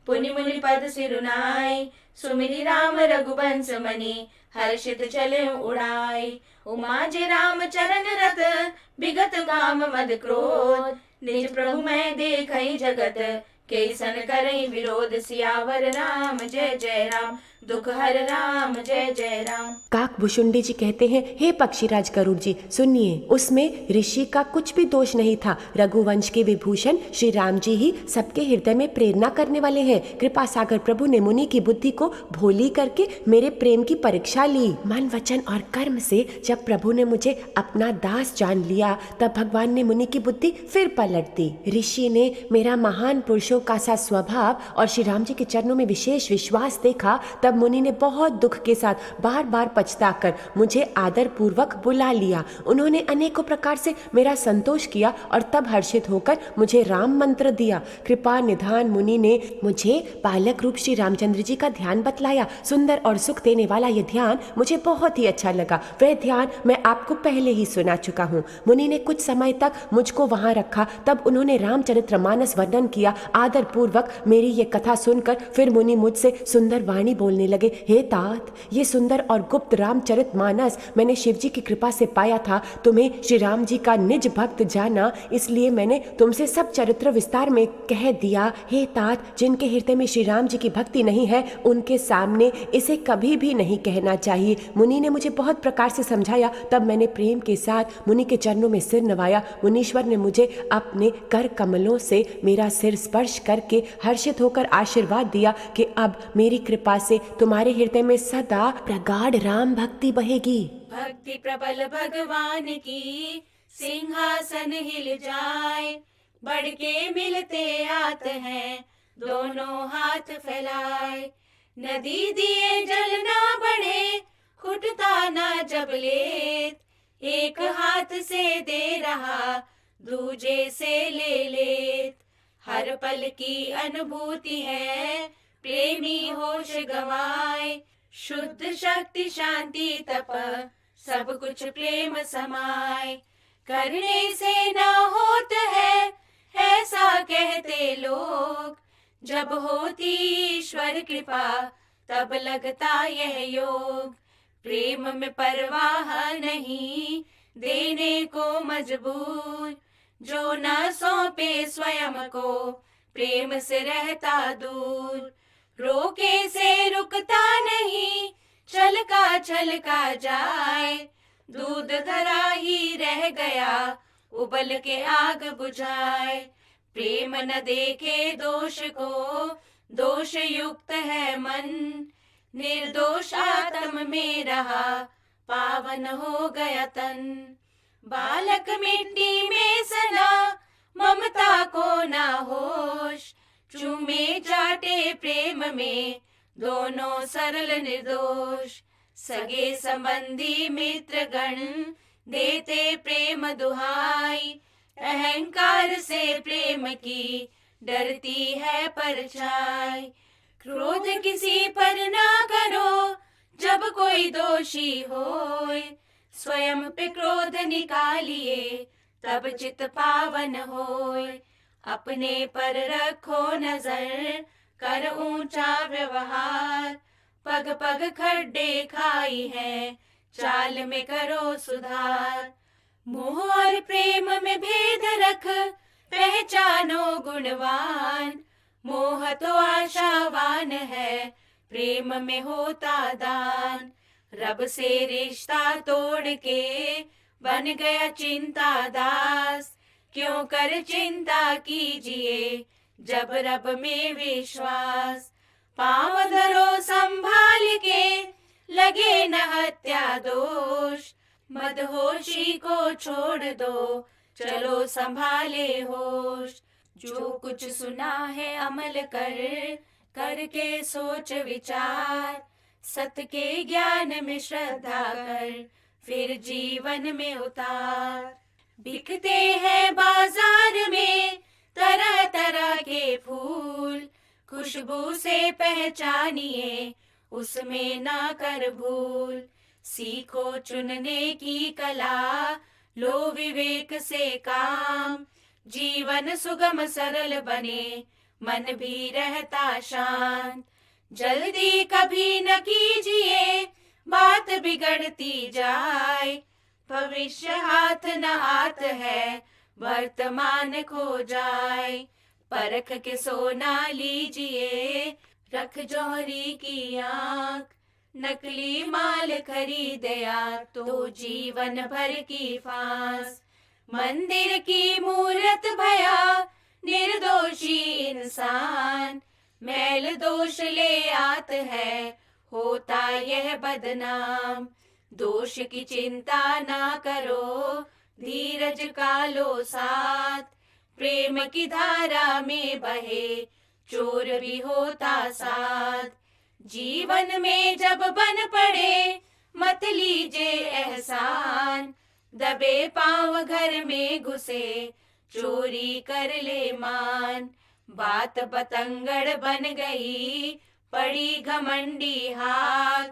पुनि मुनि पद सिरुनाई। सुमिरि राम रघुवंश मनि, हर्षित चले उड़ाई। उमा जी राम चरण रत, विगत काम मद क्रोध। निज प्रभु मैं देखई जगत, कैसन करई विरोध। सियावर राम जय जय राम, दुख हर राम जय जय राम। काक भुशुंडी जी कहते हैं, हे पक्षीराज गरुड़ जी सुनिए, उसमें ऋषि का कुछ भी दोष नहीं था। रघुवंश के विभूषण श्री राम जी ही सबके हृदय में प्रेरणा करने वाले हैं। कृपा सागर प्रभु ने मुनि की बुद्धि को भोली करके मेरे प्रेम की परीक्षा ली। मन वचन और कर्म से जब प्रभु ने मुझे अपना दास जान लिया, तब भगवान ने मुनि की बुद्धि फिर पलट दी। ऋषि ने मेरा महान पुरुषों का सा स्वभाव और श्री राम जी के चरणों में विशेष विश्वास देखा। तब मुनि ने बहुत दुख के साथ बार बार पछताकर मुझे आदर पूर्वक बुला लिया। उन्होंने अनेकों प्रकार से मेरा संतोष किया और तब हर्षित होकर मुझे राम मंत्र दिया। कृपा निधान मुनि ने मुझे बालक रूप श्री रामचंद्र जी का ध्यान बतलाया। सुंदर और सुख देने वाला यह ध्यान मुझे बहुत ही अच्छा लगा। वह ध्यान मैं आपको पहले ही सुना चुका हूँ। मुनि ने कुछ समय तक मुझको वहां रखा। तब उन्होंने रामचरितमानस वर्णन किया। आदर पूर्वक मेरी ये कथा सुनकर फिर मुनि मुझसे सुंदर वाणी बोलने लगे। हे तात, ये सुंदर और गुप्त रामचरितमानस मैंने शिव जी की कृपा से पाया था। तुम्हें श्री राम जी का निज भक्त जाना, इसलिए मैंने तुमसे सब चरित्र विस्तार में कह दिया। हे तात, जिनके हृदय में श्री राम जी की भक्ति नहीं है, उनके सामने इसे कभी भी नहीं कहना चाहिए। मुनि ने मुझे बहुत प्रकार से समझाया। तब मैंने प्रेम के साथ मुनि के चरणों में सिर नवाया। मुनीश्वर ने मुझे अपने कर कमलों से मेरा सिर स्पर्श करके हर्षित होकर आशीर्वाद दिया कि अब मेरी कृपा से तुम्हारे हृदय में सदा प्रगाढ़ राम भक्ति बहेगी। भक्ति प्रबल भगवान की सिंहासन हिल जाए, बढ़ के मिलते आते हैं दोनों हाथ फैलाए। नदी दिए जल ना बढ़े, घुटता ना जब लेत, एक हाथ से दे रहा दूजे से ले लेत। हर पल की अनुभूति है प्रेमी होश गवाए, शुद्ध शक्ति शांति तप सब कुछ प्रेम समाए। करने से ना होत है ऐसा कहते लोग, जब होती ईश्वर कृपा तब लगता यह योग। प्रेम में परवाह नहीं देने को मजबूर, जो ना सौंपे स्वयं को प्रेम से रहता दूर। रोके से रुकता नहीं, छलका जाए, दूध धरा ही रह गया उबल के आग बुझाए। प्रेम न देखे दोष को, दोष युक्त है मन, निर्दोष आत्म में रहा पावन हो गया तन। बालक मिट्टी में सना ममता को ना होश, चूमे जाटे प्रेम में दोनों सरल निर्दोष। सगे संबंधी मित्र गण देते प्रेम दुहाई, अहंकार से प्रेम की डरती है परछाई। क्रोध किसी पर ना करो जब कोई दोषी होए, स्वयं पे क्रोध निकालिए तब चित पावन होए। अपने पर रखो नजर कर ऊंचा व्यवहार, पग पग खड्डे खाई है चाल में करो सुधार। मोह और प्रेम में भेद रख पहचानो गुणवान, मोह तो आशावान है प्रेम में होता दान। रब से रिश्ता तोड़ के बन गया चिंता दास, क्यों कर चिंता कीजिए जब रब में विश्वास। पाँव धरो संभाल के लगे न हत्या दोष, मदहोशी को छोड़ दो चलो संभाले होश। जो कुछ सुना है अमल कर, करके सोच विचार, सत्य के ज्ञान में श्रद्धा कर फिर जीवन में उतार। बिकते हैं बाजार में तरह तरह के फूल, खुशबू से पहचानिए उसमें ना कर भूल। सीखो चुनने की कला, लो विवेक से काम, जीवन सुगम सरल बने मन भी रहता शांत। जल्दी कभी न कीजिए बात बिगड़ती जाए, भविष्य हाथ न आत है वर्तमान खो जाए। परख के सोना लीजिए रख जौहरी की आंख, नकली माल खरीदया तो जीवन भर की फांस। मंदिर की मूरत भया निर्दोषी इंसान, मैल दोष ले आत है होता यह बदनाम। दोष की चिंता ना करो धीरज का लो साथ, प्रेम की धारा में बहे चोर भी होता साथ। जीवन में जब बन पड़े मत लीजिए एहसान, दबे पांव घर में घुसे चोरी कर ले मान। बात बतंगड़ बन गई पड़ी घमंडी हाथ,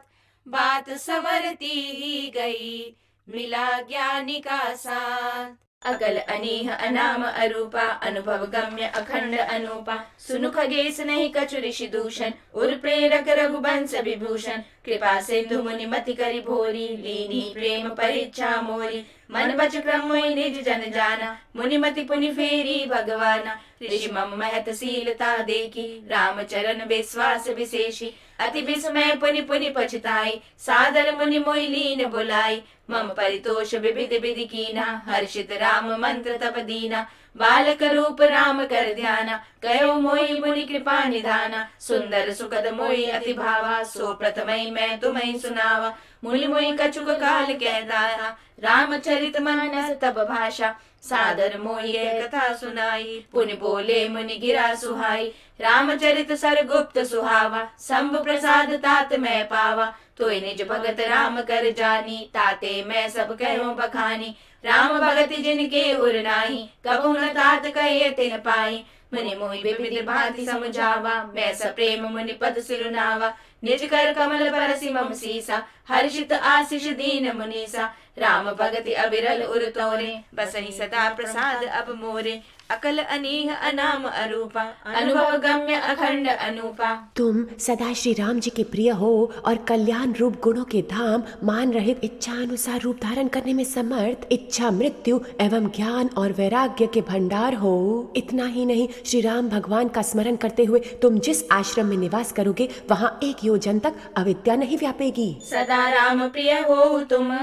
बात संवरती ही गई मिला ज्ञानी का साथ। अकल अनीह अनाम अरूपा, अनुभव गम्य अखंड अनूपा। सुनु खगेश नहीं कछु ऋषि दूषण, उर प्रेरक रघुवंश विभूषण। कृपा सिंधु मुनि मति करि भोरी, लीनी प्रेम परीक्षा मोरी। मन बच क्रम मोहि निज जन जाना, मुनि मति पुनि फेरी भगवाना। ऋषि मम महत शीलता देखी, राम चरण विश्वास विशेषी। अति विस्मय पुनि पुनि पछताई, सादर मुनि मोहि लीन बुलाई। मम परितोष विविध विधि कीना, हर्षित राम मंत्र तप दीना। बालक रूप राम कर ध्याना, कयो मोहि मुनि कृपा निधाना। सुंदर सुखद मोहि अति भावा, सो प्रथमहि मैं तुम्हें सुनावा। मुनि मोहि कछुक काल कह दाया, रामचरित मानस तब भाषा। सादर मोहि यह कथा सुनाई, पुनि बोले मुनि गिरा सुहाई। रामचरित सर गुप्त सुहावा, शंभु प्रसाद तात मैं पावा। तोय निज भगत राम कर जानी, ताते मैं सब कहूँ बखानी। राम भगति जिनके उर नाही, कबहु न तात कहे तिन पाई। मुनि मोहि विविध भांति समझावा, मैं सप्रेम मुनि पद सिरुनावा। निज कर कमल बरसि मम सीसा, हर्षित आशीष दीन मुनीसा। राम भगति अविरल उर तोरे, बसहि सदा प्रसाद अब मोरे। अकल अनीह अनाम अरूपा, अनुभव गम्य अखंड अनूपा। तुम सदा श्री राम जी के प्रिय हो और कल्याण रूप गुणों के धाम, मान रहित इच्छा अनुसार रूप धारण करने में समर्थ, इच्छा मृत्यु एवं ज्ञान और वैराग्य के भंडार हो। इतना ही नहीं, श्री राम भगवान का स्मरण करते हुए तुम जिस आश्रम में निवास करोगे वहाँ 1 योजन तक अविद्या नहीं व्यापेगी। सदा राम प्रिय हो तुम,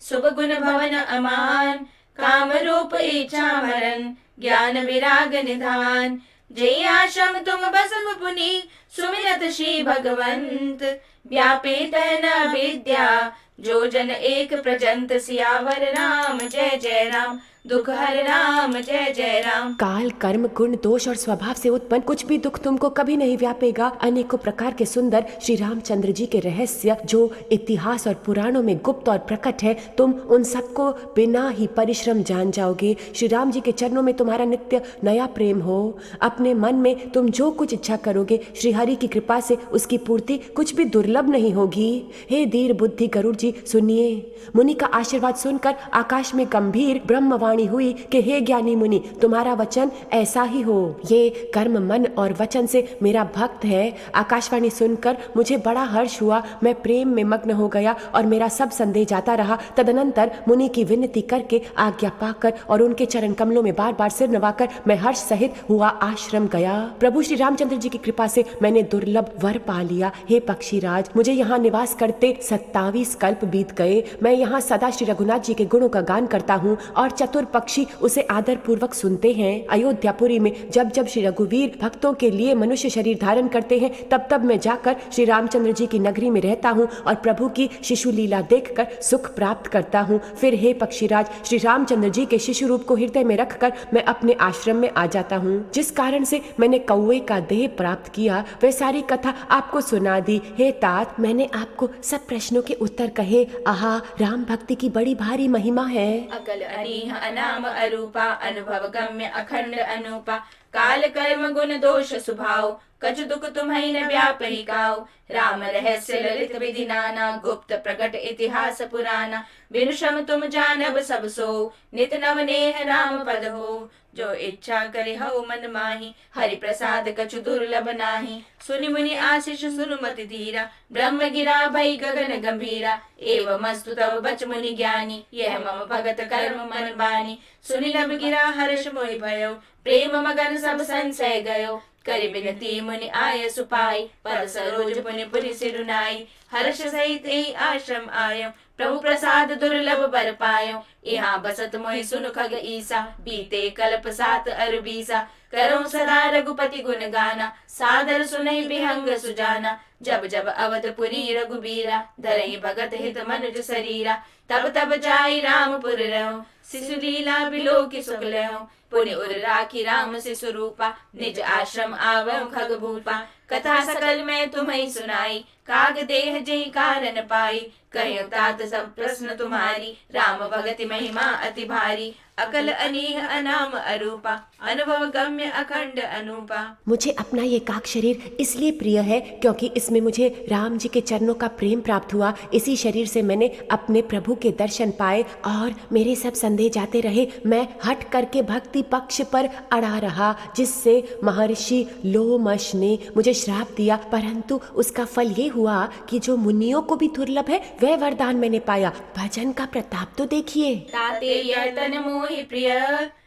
शुभ गुण भवन अमान। काम रूप इच्छा मरण, ज्ञान विराग निधान। जय आश्रम तुम बसम पुनि, सुमिरत श्री भगवंत। व्यापे तन विद्या, जो जन एक प्रजंत। सियावर राम जय जय राम, दुख हर राम जय जय राम। काल कर्म गुण दोष और स्वभाव से उत्पन्न कुछ भी दुख तुमको कभी नहीं व्यापेगा। अनेकों प्रकार के सुंदर श्री रामचंद्र जी के रहस्य जो इतिहास और पुराणों में गुप्त और प्रकट है, तुम उन सबको बिना ही परिश्रम जान जाओगे। श्री राम जी के चरणों में तुम्हारा नित्य नया प्रेम हो। अपने मन में तुम जो कुछ इच्छा करोगे, श्री हरि की कृपा से उसकी पूर्ति कुछ भी दुर्लभ नहीं होगी। हे धीर बुद्धि गरुड़ जी सुनिए। मुनि का आशीर्वाद सुनकर आकाश में गंभीर ब्रह्मवाणी हुई कि हे ज्ञानी मुनि, तुम्हारा वचन ऐसा ही हो। ये कर्म मन और वचन से मेरा भक्त है। आकाशवाणी सुनकर मुझे बड़ा हर्ष हुआ। मैं प्रेम में मग्न हो गया और मेरा सब संदेह जाता रहा। तदनंतर मुनि की विनती करके आज्ञा पाकर और उनके चरण कमलों में बार बार सिर नवाकर मैं हर्ष सहित हुआ आश्रम गया। प्रभु श्री रामचंद्र जी की कृपा से मैंने दुर्लभ वर पा लिया। हे पक्षीराज, मुझे यहाँ निवास करते 27 कल्प बीत गए। मैं यहाँ सदा श्री रघुनाथ जी के गुणों का गान करता हूँ और चतुर पक्षी उसे आदर पूर्वक सुनते हैं। अयोध्यापुरी में जब जब श्री रघुवीर भक्तों के लिए मनुष्य शरीर धारण करते हैं, तब तब मैं जाकर श्री रामचंद्र जी की नगरी में रहता हूँ और प्रभु की शिशु लीला देखकर सुख प्राप्त करता हूँ। फिर हे पक्षीराज, श्री रामचंद्र जी के शिशु रूप को हृदय में रखकर मैं अपने आश्रम में आ जाता हूँ। जिस कारण से मैंने कौवे का देह प्राप्त किया, वह सारी कथा आपको सुना दी। हे तात, मैंने आपको सब प्रश्नों के उत्तर कहे। आहा, राम भक्ति की बड़ी भारी महिमा है। अकल अनीह अनाम अरूपा, अनुभव गम्य अखंड अनूपा। काल कर्म गुण दोष सुभाव, कछु दुख तुम्हें न व्यापहि काऊ। राम रहस्य ललित विधि नाना, गुप्त प्रकट इतिहास पुराना। बिनु श्रम तुम जानब सब सो, नित नव नेह राम पद हो। जो इच्छा करे हऊ मन माही, हरि प्रसाद कछु दुर्लभ नाही। सुनि मुनि आशीष सुनु मति धीरा, ब्रह्म गिरा भई गगन गंभीरा। एवं अस्तु तब बच मुनि ज्ञानी, यह मम भगत कर्म मन बानी। सुनि लब गिरा हर्ष मोहि भयो, प्रेम मगन सब संशय गयो, करि बिनती मुनि आय सुपाई, पद सरोज पुनि पुरि सिरुनाई, हर्ष सहित ही आश्रम आयो, प्रभु प्रसाद दुर्लभ बर पायो, यहाँ बसत मोहि सुनु खग ईसा, बीते कल्प सात अरबीसा, करो सदा रघुपति गुण गाना, सादर सुनहि बिहंग सुजाना, जब जब अवधपुरी रघुबीरा, धरहि भगत हित मनुज शरीरा, तब तब जाई रामपुर रहो, शिशु लीला बिलो की सुख लहो, पुनि उर राखी राम शिशु रूपा, निज आश्रम आवो खग भूपा, कथा सकल मैं तुम्हें सुनाई, काग देह जहि कारण पाई, कहियो तात सब प्रश्न तुम्हारी, राम भगति महिमा अति भारी, अकल अनीह अनाम अरूपा, अनुभव गम्य अखंड अनूपा। मुझे अपना ये काक शरीर इसलिए प्रिय है क्योंकि इसमें मुझे राम जी के चरणों का प्रेम प्राप्त हुआ। इसी शरीर से मैंने अपने प्रभु के दर्शन पाए और मेरे सब संदेह जाते रहे। मैं हट करके भक्ति पक्ष पर अड़ा रहा, जिससे महर्षि लोमश ने मुझे श्राप दिया, परंतु उसका फल ये हुआ कि जो मुनियों को भी दुर्लभ है वह वरदान मैंने पाया। भजन का प्रताप तो देखिए। ताते यह तन मोहि प्रिय,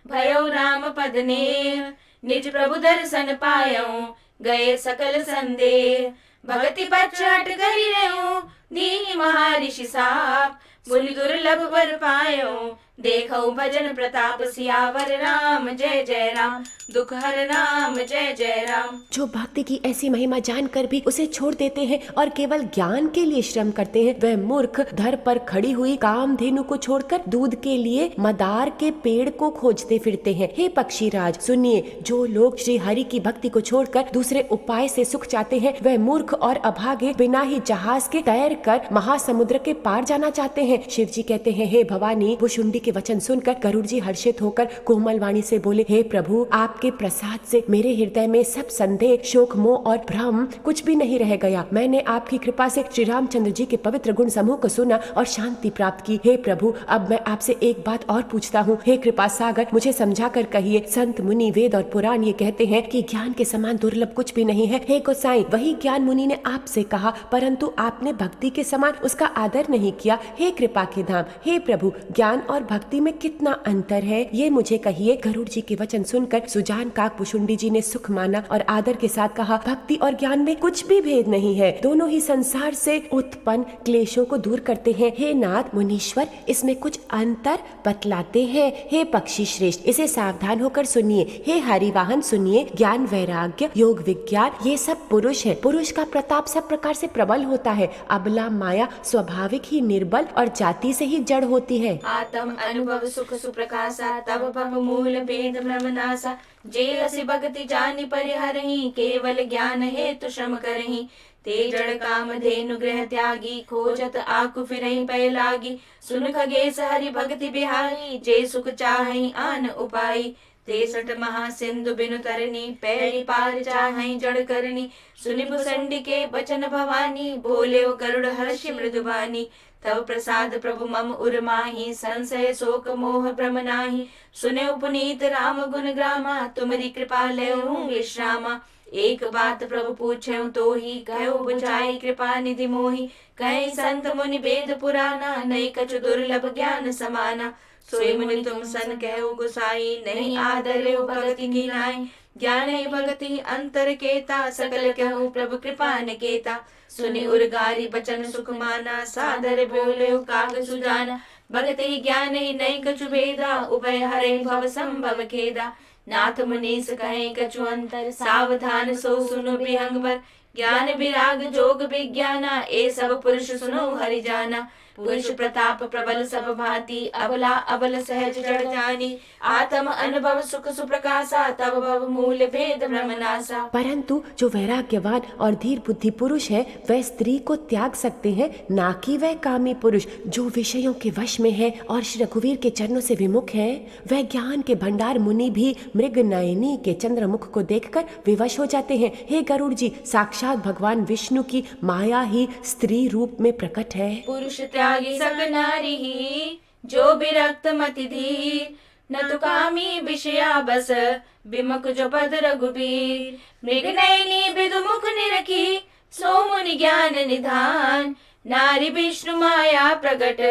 भयो राम पद ने, निज प्रभु दर्शन पायो, गए सकल संदेह, भगति पक्ष हट करि रहूं, दीनि महर्षि साप, मुनि दुर्लभ वर पायो, देखो भजन प्रताप, सियावर राम जय जय राम, दुख हर राम जय जय राम। जो भक्ति की ऐसी महिमा जानकर भी उसे छोड़ देते हैं और केवल ज्ञान के लिए श्रम करते हैं, वह मूर्ख धर पर खड़ी हुई कामधेनु को छोड़कर दूध के लिए मदार के पेड़ को खोजते फिरते हैं। हे पक्षीराज सुनिए, जो लोग श्री हरि की भक्ति को छोड़कर दूसरे उपाय से सुख चाहते हैं, वह मूर्ख और अभागे बिना ही जहाज के तैर कर महासमुद्र के पार जाना चाहते हैं। शिव जी कहते हैं, हे भवानी। भुशुंडी के वचन सुनकर गरुड़ जी हर्षित होकर कोमल वाणी से बोले, हे प्रभु, आपके प्रसाद से मेरे हृदय में सब संदेह, शोक, मोह और भ्रम कुछ भी नहीं रह गया। मैंने आपकी कृपा से श्री रामचंद्र जी के पवित्र गुण समूह को सुना और शांति प्राप्त की। हे प्रभु, अब मैं आपसे एक बात और पूछता हूँ। हे कृपा सागर, मुझे समझा कर कहिए। संत मुनि वेद और पुराण ये कहते हैं कि ज्ञान के समान दुर्लभ कुछ भी नहीं है। हे गोसाई, वही ज्ञान मुनि ने आपसे कहा, परंतु आपने भक्ति के समान उसका आदर नहीं किया। हे कृपा के धाम, हे प्रभु, ज्ञान और भक्ति में कितना अंतर है, ये मुझे कहिए। गरुड़ जी के वचन सुनकर सुजान काक पुशुंडी जी ने सुख माना और आदर के साथ कहा, भक्ति और ज्ञान में कुछ भी भेद नहीं है, दोनों ही संसार से उत्पन्न क्लेशों को दूर करते हैं। हे नाथ मुनीश्वर, इसमें कुछ अंतर बतलाते हैं। हे पक्षी श्रेष्ठ, इसे सावधान होकर सुनिए। हे हरिवाहन सुनिए, ज्ञान, वैराग्य, योग, विज्ञान, ये सब पुरुष है। पुरुष का प्रताप सब प्रकार से प्रबल होता है। अबला माया स्वाभाविक ही निर्बल और जाति से ही जड़ होती है। आत्म अनुभव सुख सुप्रकाशा, तब भव मूल भेद भ्रम नासा, जे असी भक्ति जानि परिहरहि, केवल ज्ञान हेतु श्रम करहि, ते जड़ काम धेनु गृह त्यागी, खोजत आकु फिरहि पै लागी, सुन खगेश हरि भक्ति बिहारी, जे सुख चाहि आन उपाई, 63 महासिंधु बिनु तरनी, पैरी पार चाहै जड़ करनी, सुनि भुसंडी के बचन भवानी, बोले गरुड़ हर्षि मृदुबानी, तब प्रसाद प्रभु मम उर माही, संशय शोक मोह भ्रम नाही, सुने उपनीत राम गुण ग्रामा, तुम्हारी कृपा लेहूं विश्रामा, एक बात प्रभु पूछे तो ही, कहो बुझाई कृपा निधि मोही, कहीं संत मुनि वेद पुराना, नहीं कछु दुर्लभ ज्ञान समाना, सोई मुनि तुम सन कहो गुसाई, नहीं आदर भगति की नाई, ज्ञान है भगति अंतर केता, सकल कहूँ प्रभु कृपा निकेता, सुनि उर्गारी बचन सुख माना, सादर बोले काग सुजाना, भगत ही ज्ञान ही नहीं कछु भेदा, उभय हरे भव संभव खेदा, नाथ मुनीस कहे कछु अंतर, सावधान सो सुनो बिहंग बर, ज्ञान विराग जोग विज्ञाना, ए सब पुरुष सुनो हरि जाना, पुरुष प्रताप प्रबल सब भांति, अबला अबल सहज जड़ जानी, आत्म अनुभव सुख सुप्रकाशा, तब भव मूल भेद भ्रम नासा। परंतु जो वैराग्यवान और धीर बुद्धि पुरुष है, वह स्त्री को त्याग सकते हैं, ना कि वह कामी पुरुष। जो विषयों के वश में है और श्री रघुवीर के चरणों से विमुख है, वह ज्ञान के भंडार मुनि भी मृग नयनी के चंद्रमुख को देखकर विवश हो जाते हैं। हे गरुड़ जी, साक्षात भगवान विष्णु की माया ही स्त्री रूप में प्रकट है। पुरुष त्यागी सक नारी ही, जो विरक्त मति धीर, न तो कामी विषया बस, बिमुख जो पद रघुबीर, मृग नयनी बिदुमुख निरखी, सो मुनि ज्ञान निधान, नारी विष्णु माया प्रगट,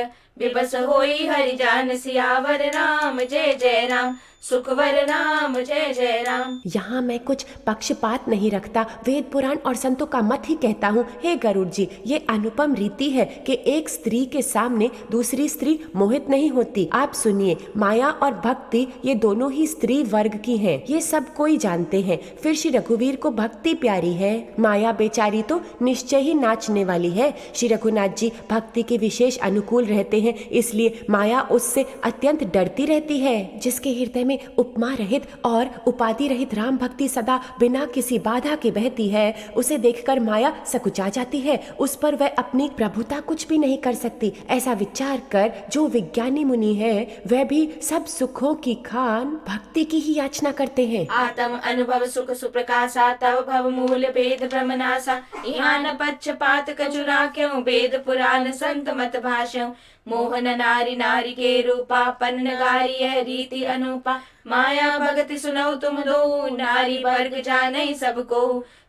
विबस होई हरि जान सियावर राम जय जय राम, सुखवर राम जय जय राम। यहाँ मैं कुछ पक्षपात नहीं रखता, वेद पुराण और संतों का मत ही कहता हूँ। हे गरुड़ जी, ये अनुपम रीति है कि एक स्त्री के सामने दूसरी स्त्री मोहित नहीं होती। आप सुनिए, माया और भक्ति ये दोनों ही स्त्री वर्ग की हैं, ये सब कोई जानते हैं। फिर श्री रघुवीर को भक्ति प्यारी है, माया बेचारी तो निश्चय ही नाचने वाली है। श्री रघुनाथ जी भक्ति के विशेष अनुकूल रहते हैं, इसलिए माया उससे अत्यंत डरती रहती है। जिसके हृदय में उपमा रहित और उपाधि रहित राम भक्ति सदा बिना किसी बाधा के बहती है, उसे देखकर माया सकुचा जाती है, उस पर वह अपनी प्रभुता कुछ भी नहीं कर सकती। ऐसा विचार कर जो विज्ञानी मुनि है वह भी सब सुखों की खान भक्ति की ही याचना करते हैं। आत्म अनुभव सुख सुप्रकाशा, तव भव मूल भेद ब्रह्मनाशा। यहाँ न पक्षपात कछुरा क्यों, वेद पुराण संत मत भाष्यों। मोहन नारी नारी के रूपा, पन्न गारी यह रीति अनूपा। माया भगति सुनौ तुम दो, नारी वर्ग जानै सबको।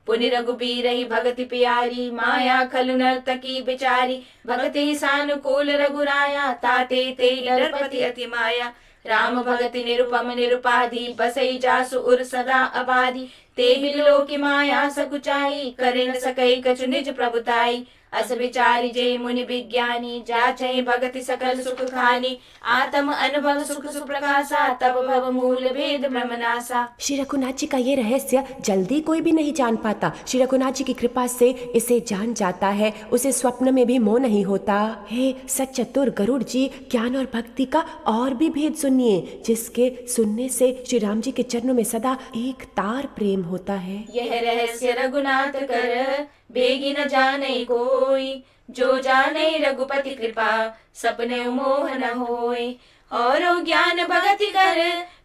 पुनि रघुबीर ही भगति प्यारी, माया खलु नर्तकी बिचारी। भगति सानुकूल रघुराया, ताते ते नरपति अति माया। राम भगति निरुपम निरुपाधि, बसई जासु उर सदा अबाधि। ते बिलो की माया सकुचाई, करे न सकै कछु निज प्रभुताई। अस विचारी जय मुनि विज्ञानी, जाचै भगति सकल सुख खानी। आत्म अनुभव सुख सुप्रकाशा, तब भव मूल भेद ब्रह्मनाशा। श्री रघुनाथ जी का ये रहस्य जल्दी कोई भी नहीं जान पाता। श्री रघुनाथ जी की कृपा से इसे जान जाता है, उसे स्वप्न में भी मोह नहीं होता। हे सच्चतुर गरुड़ जी, ज्ञान और भक्ति का और भी भेद सुनिए, जिसके सुनने से श्री राम जी के चरणों में सदा एक तार प्रेम होता है। यह रहस्य रघुनाथ कर, बेगी न जाने कोई। जो जाने रघुपति कृपा, सपने मोह न होय। और ज्ञान भगति कर,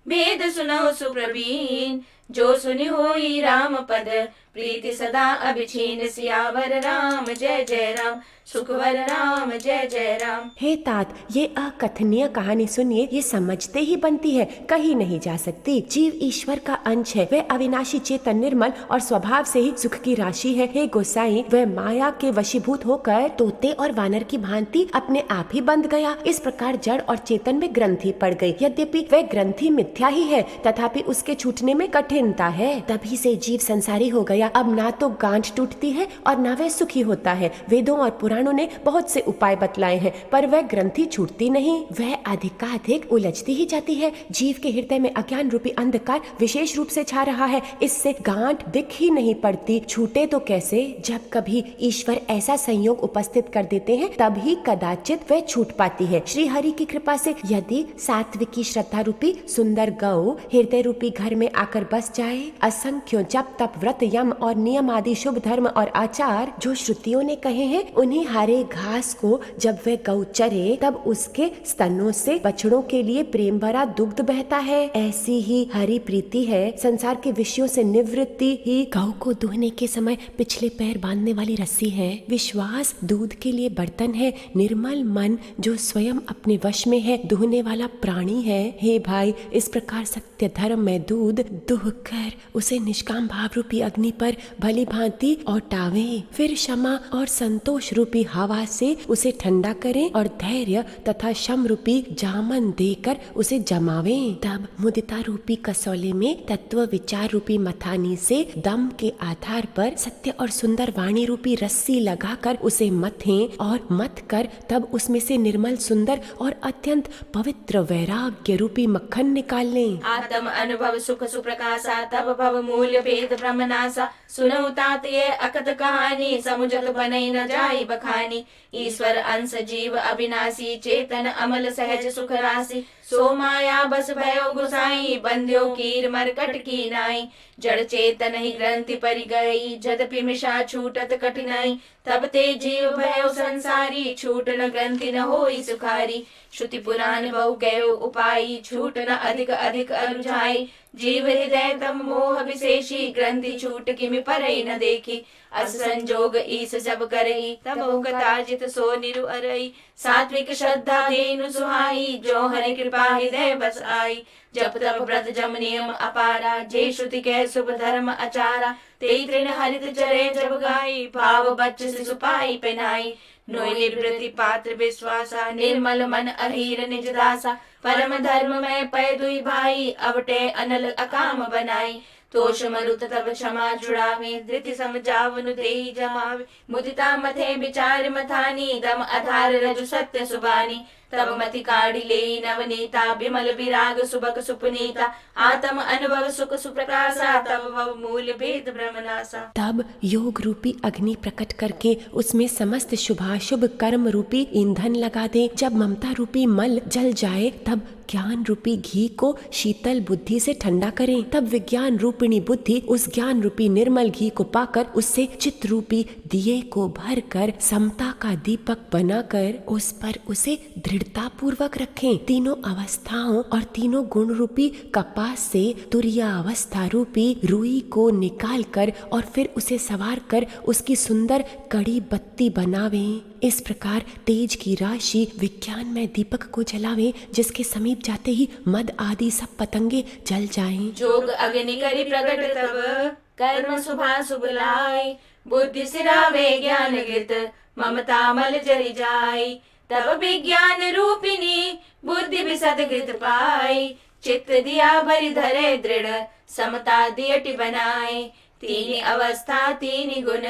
भेद सुनो सुप्रवीण। जो सुनि होई राम पद, प्रीति सदा अभिछीन। सियावर राम जय जय राम, सुखवर राम जय जय राम। हे तात, ये अकथनीय कहानी सुनिए, ये समझते ही बनती है, कहीं नहीं जा सकती। जीव ईश्वर का अंश है, वह अविनाशी चेतन निर्मल और स्वभाव से ही सुख की राशि है। हे गोसाई, वह माया के वशीभूत होकर तोते और वानर की भांति अपने आप ही बंध गया। इस प्रकार जड़ और चेतन में ग्रंथि पड़ गई। यद्यपि वह ग्रंथि मिथ्या ही है, तथापि उसके छूटने में कठिनता है। तभी से जीव संसारी हो गया। अब ना तो गांठ टूटती है और ना वह सुखी होता है। वेदों और पुराणों ने बहुत से उपाय बतलाए हैं, पर वह ग्रंथि छूटती नहीं, वह अधिकाधिक उलझती ही जाती है। जीव के हृदय में अज्ञान रूपी अंधकार विशेष रूप से छा रहा है, इससे गांठ दिख ही नहीं पड़ती। छूटे तो कैसे? जब कभी ईश्वर ऐसा संयोग उपस्थित कर देते हैं, तब ही कदाचित वह छूट पाती है। श्री हरि की कृपा से यदि सात्विकी श्रद्धा रूपी सुंदर गौ हृदय रूपी घर में आकर बस जाए, असंख्यों जप तप व्रत यम और नियम आदि शुभ धर्म और आचार जो श्रुतियों ने कहे हैं, उन्हीं हरे घास को जब वह गौ चरे, तब उसके स्तनों से बछड़ों के लिए प्रेम भरा दुग्ध बहता है। ऐसी ही हरि प्रीति है। संसार के विषयों से निवृत्ति ही गौ को दुहने के समय पिछले पैर बांधने वाली रस्सी है। विश्वास दूध के लिए बर्तन है। निर्मल मन जो स्वयं अपने वश में है, दुहने वाला प्राणी है। हे भाई, इस प्रकार सत्य धर्म में दूध दुह कर उसे निष्काम भाव रूपी अग्नि पर भली भांति औटावे, फिर क्षमा और संतोष रूपी हवा से उसे ठंडा करें और धैर्य तथा शम रूपी जामन देकर उसे जमावे। तब मुदिता रूपी कसौले में तत्व विचार रूपी मथानी से दम के आधार पर सत्य और सुंदर वाणी रूपी रस्सी लगाकर उसे मथें और मथ कर तब उसमें से निर्मल सुंदर और अत्यंत पवित्र वैराग्य रूपी मक्खन निकाल लें। आत्म अनुभव सुख सुप्रकाशा, तब भव मूल्य भेद ब्रह्मनाशा। सुनौ तात ये अकथ कहानी, समुझत बनई न जाई बखानी। ईश्वर अंश जीव अविनाशी, चेतन अमल सहज सुख राशि। सो माया बस भयो गुसाई, बंध्यो कीर मरकट की नाई। जड़ चेतन ही ग्रंथि परि गई, जदपि मिशा छूटत कठिनाई। तब ते जीव भयो संसारी, छूट न ग्रंथि न होई सुखारी। श्रुति पुराण बहु गयो उपाई, छूट न अधिक अधिक अनुजाई। जीव हृदय तम मोह विशेषी, ग्रंथि छूट किमि परई न देखी। अस संजोग ईस जब करई, तब कथा जित सो निरु अरई। सात्विक श्रद्धा देनु सुहाई, जो हरि कृपा हृदय बस आई। जप तप व्रत जम नियम अपारा, जे श्रुति कह शुभ धर्म आचारा। ते तृण हरित चरे जब गाई, भाव बच्च शिशु पाई पिनाई। नोई निवृत्ति पात्र विश्वासा, निर्मल मन अहीर निज दासा। परम धर्म में पै दुई भाई, अवटे अनल अकाम बनाई। तोष मरुत तब क्षमा जुड़ावे, धृति समझावनु देहि जमावे। मुदिता मथे विचार मथानी, दम आधार रजु सत्य सुबानी। तब मति काढ़ी ले नवनीता, विमल विराग सुबक सुपनीता। आत्म अनुभव सुख सुप्रकाशा, तब भव मूल भेद ब्रह्मनासा। तब योग रूपी अग्नि प्रकट करके उसमें समस्त शुभाशुभ कर्म रूपी ईंधन लगा दे। जब ममता रूपी मल जल जाए, तब ज्ञान रूपी घी को शीतल बुद्धि से ठंडा करें। तब विज्ञान रूपिणी बुद्धि उस ज्ञान रूपी निर्मल घी को पाकर उससे चित्त रूपी दिए को भर कर समता का दीपक बनाकर उस पर उसे दृढ़ता पूर्वक रखें। तीनों अवस्थाओं और तीनों गुण रूपी कपास से तुरिया अवस्था रूपी रुई को निकाल कर और फिर उसे सवार कर उसकी सुंदर कड़ी बत्ती बनावें। इस प्रकार तेज की राशि विज्ञान में दीपक को जलावें, जिसके समीप जाते ही मद आदि सब पतंगे जल जाएं। जोग अग्नि करी प्रकट तब, कर्म शुभा शुभ लाई। बुद्धि सिरावे ज्ञान गित, ममता मल जरि जाई। तब विज्ञान रूपिणी बुद्धि विशद कृत पाई। चित्त दिया भरि धरे दृढ़, समता दियटि बनाए। तीन अवस्था तीन गुण,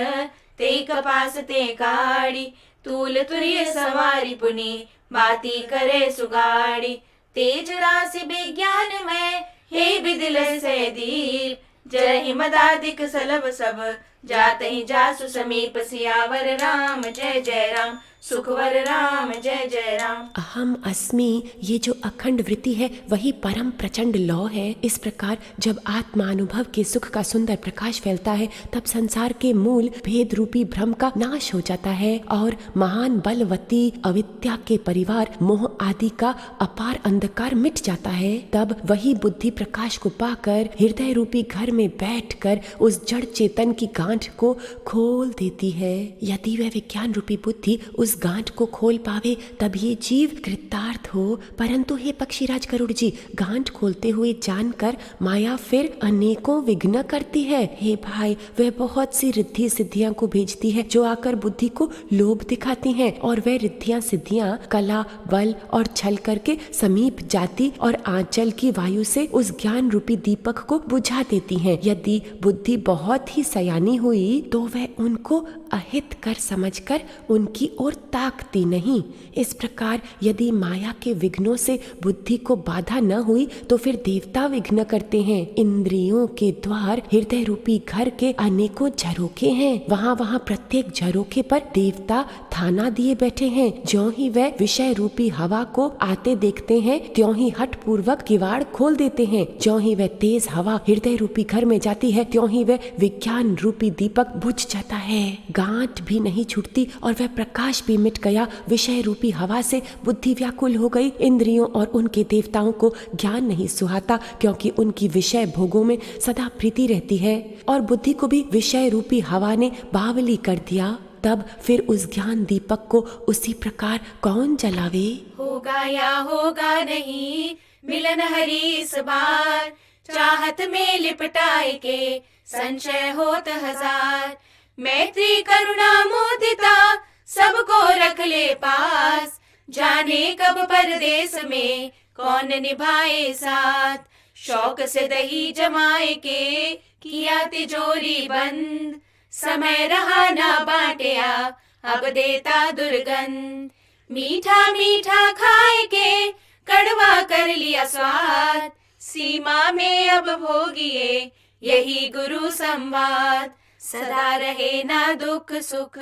ते कपास ते काड़ी। तूल तुरिय सवारी पुनि, बाती करे सुगाड़ी। तेज राशि विज्ञान में, हे विदिल से दीप। जय मदादिक सलभ सब, जाते ही जासु समीप। सियावर राम जय जय राम, सुखवर राम जय जय राम। अहम अस्मि, ये जो अखंड वृत्ति है वही परम प्रचंड लौ है। इस प्रकार जब आत्मानुभव के सुख का सुंदर प्रकाश फैलता है, तब संसार के मूल भेद रूपी भ्रम का नाश हो जाता है और महान बलवती अविद्या के परिवार मोह आदि का अपार अंधकार मिट जाता है। तब वही बुद्धि प्रकाश को पाकर हृदय रूपी घर में बैठकर उस जड़ चेतन की गांठ को खोल देती है। यदि वह विज्ञान रूपी बुद्धि उस गांठ को खोल पावे, तब ये जीव कृतार्थ हो। परंतु हे पक्षीराज गरुड़ जी, गांठ खोलते हुए जानकर माया फिर अनेकों विघ्न करती है। हे भाई, वह बहुत सी रिद्धि सिद्धियां को भेजती है जो आकर बुद्धि को लोभ दिखाती हैं, और वह रिद्धियां सिद्धियां कला बल और छल करके समीप जाती और आंचल की वायु से उस ज्ञान रूपी दीपक को बुझा देती हैं। यदि बुद्धि बहुत ही सयानी हुई तो वह उनको अहित कर समझकर उनकी ओर ताकती नहीं। इस प्रकार यदि माया के विघ्नों से बुद्धि को बाधा न हुई तो फिर देवता विघ्न करते हैं। इंद्रियों के द्वार हृदय रूपी घर के अनेकों झरोखे हैं। वहाँ प्रत्येक झरोखे पर देवता थाना दिए बैठे हैं। ज्यों ही वह विषय रूपी हवा को आते देखते हैं, त्यों ही हठ पूर्वक किवाड़ खोल देते हैं। ज्यों ही वह तेज हवा हृदय रूपी घर में जाती है, त्यों ही वह विज्ञान रूपी दीपक बुझ जाता है। गांठ भी नहीं छूटती और वह प्रकाश भी मिट गया। विषय रूपी हवा से बुद्धि व्याकुल हो गई। इंद्रियों और उनके देवताओं को ज्ञान नहीं सुहाता, क्योंकि उनकी विषय भोगों में सदा प्रीति रहती है, और बुद्धि को भी विषय रूपी हवा ने बावली कर दिया। तब फिर उस ज्ञान दीपक को उसी प्रकार कौन जलावे? होगा या होगा नहीं मिलन हरि इस बार, चाहत में लिपटाए के संशय होत हजार। मैत्री करुणा मुदिता सबको रख ले पास, जाने कब परदेश में कौन निभाए साथ। शौक से दही जमाए के किया तिजोरी बंद, समय रहा ना बांटिया अब देता दुर्गंध। मीठा मीठा खाए के कड़वा कर लिया स्वाद, सीमा में अब भोगिए यही गुरु संवाद। सदा रहे ना दुख सुख,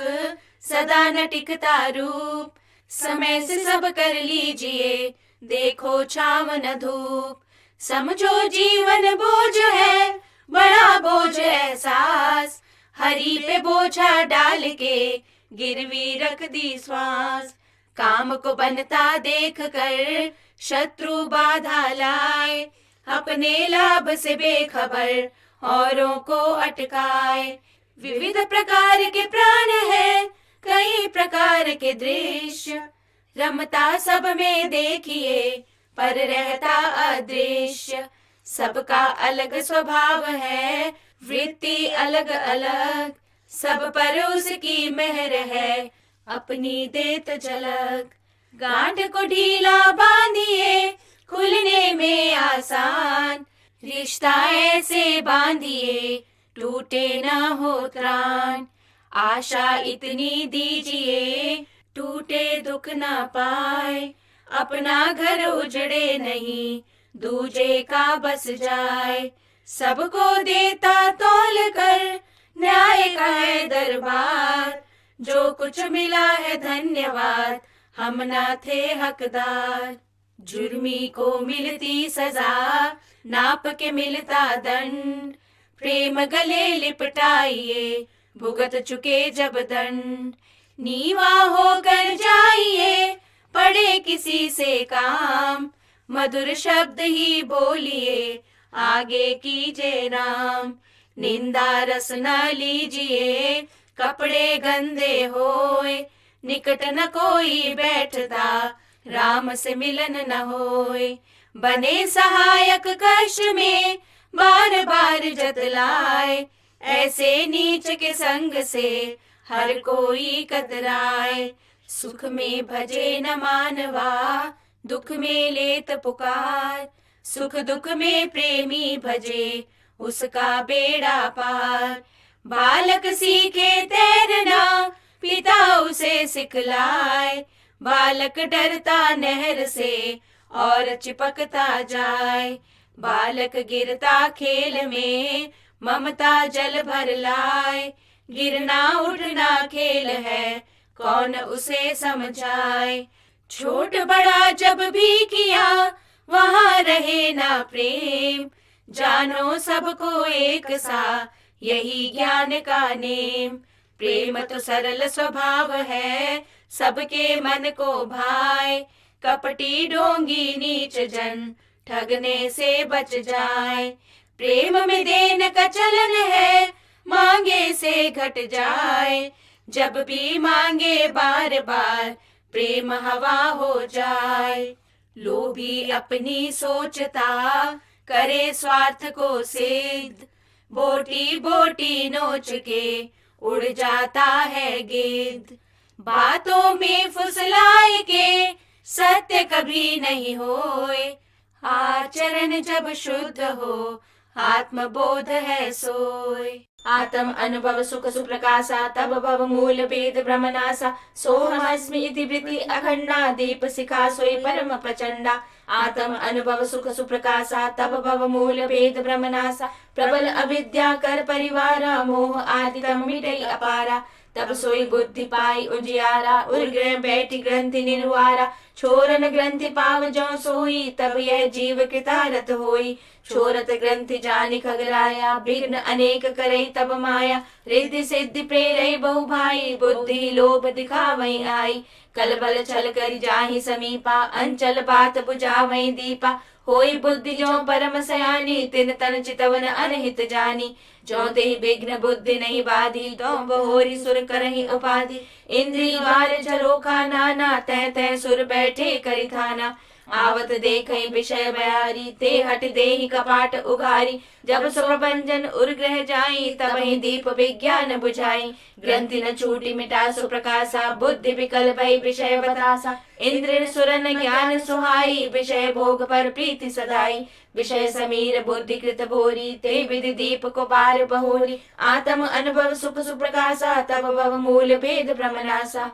सदा न टिकता रूप, समय से सब कर लीजिए देखो छाव न धूप। समझो जीवन बोझ है बड़ा बोझ एहसास, हरि पे बोझा डाल के गिरवी रख दी श्वास। काम को बनता देख कर शत्रु बाधा लाए, अपने लाभ से बेखबर औरों को अटकाए। विविध प्रकार के प्राण है कई प्रकार के दृश्य, रमता सब में देखिए पर रहता अदृश्य। सबका अलग स्वभाव है, वृत्ति अलग अलग, सब पर उसकी मेहर है, अपनी देत झलक। गांठ को ढीला बांधिए, खुलने में आसान, रिश्ता ऐसे बांधिए, टूटे न हो त्राण। आशा इतनी दीजिए, टूटे दुख न पाए, अपना घर उजड़े नहीं, दूजे का बस जाए। सबको देता तौल कर, न्याय का है दरबार, जो कुछ मिला है धन्यवाद, हम ना थे हकदार। जुर्मी को मिलती सजा, नाप के मिलता दंड, प्रेम गले लिपटाइए, भुगत चुके जब दंड। नीवा होकर जाइए, पड़े किसी से काम, मधुर शब्द ही बोलिए, आगे कीजिए नाम। निंदा रस न लीजिए, कपड़े गंदे होए, निकट न कोई बैठता, राम से मिलन न होए। बने सहायक कष्ट में, बार बार जतलाए, ऐसे नीच के संग से हर कोई कतराए। सुख में भजे न मानवा, दुख में लेत पुकार, सुख दुख में प्रेमी भजे, उसका बेड़ा पार। बालक सीखे तैरना, पिता उसे सिखलाए, बालक डरता नहर से और चिपकता जाए। बालक गिरता खेल में, ममता जल भर लाए, गिरना उठना खेल है, कौन उसे समझाए। छोट बड़ा जब भी किया, वहाँ रहे ना प्रेम, जानो सबको एक सा, यही ज्ञान का नेम। प्रेम तो सरल स्वभाव है, सबके मन को भाए, कपटी ढोंगी नीच जन, ठगने से बच जाए। प्रेम में देन का चलन है, मांगे से घट जाए, जब भी मांगे बार बार, प्रेम हवा हो जाए। लोभी अपनी सोचता, करे स्वार्थ को सिद्ध, बोटी बोटी नोच के उड़ जाता है गिद्ध। बातों में फुसलाए के सत्य कभी नहीं होए, आचरण जब शुद्ध हो, आत्मबोध है सोए। आत्म अनुभव सुख सुप्रकाशा, तब भव मूल भेद ब्रह्मनाशा, सोहमस्मि इति वृत्ति अखंडा, दीप शिखा सोई परम प्रचंडा। आत्म अनुभव सुख सुप्रकाशा, तब भव मूल भेद ब्रह्मनाशा, प्रबल अविद्या कर परिवारा, मोह आदि तम मिटई अपारा। तब सोई बुद्धि पाई उजियारा, उर्ग्रह बैठी ग्रंथि निर्वारा, छोरन ग्रंथि पाव जो सोई, तब यह जीव कृतारत होई। छोरत ग्रंथि जानि खगराया, विघ्न अनेक करई तब माया, रिद्धि सिद्धि प्रेरई बहु भाई, बुद्धि लोभ दिखावई आई। कल बल छल कर जाहि समीपा, अंचल बात बुझावई दीपा, होई बुद्धि जो परम सयानी, तिन तन चितवन अनहित जानी। जो तेहि विघ्न बुद्धि नहीं बाधी, तो बहोरी सुर करहि उपाधि। इंद्री द्वार झरोखा नाना, तह तह सुर बैठे करि थाना। आवत देखई विषय बयारी, ते हट देहि कपाट उघारी। जब सुप्रभंजन उर्ग्रह जाई, तब ही दीप विज्ञान बुझाई। ग्रंथि न छूटी मिटा सुप्रकाशा, बुद्धि विकल भई विषय बतासा। इंद्र सुरन ज्ञान सुहाई, विषय भोग पर प्रीति सदाई। विषय समीर बुद्धि कृत भोरी, ते विधि दीप को बार बहोरी। आत्म अनुभव सुख सुप्रकाशा, तब भव मूल भेद ब्रह्मनाशा।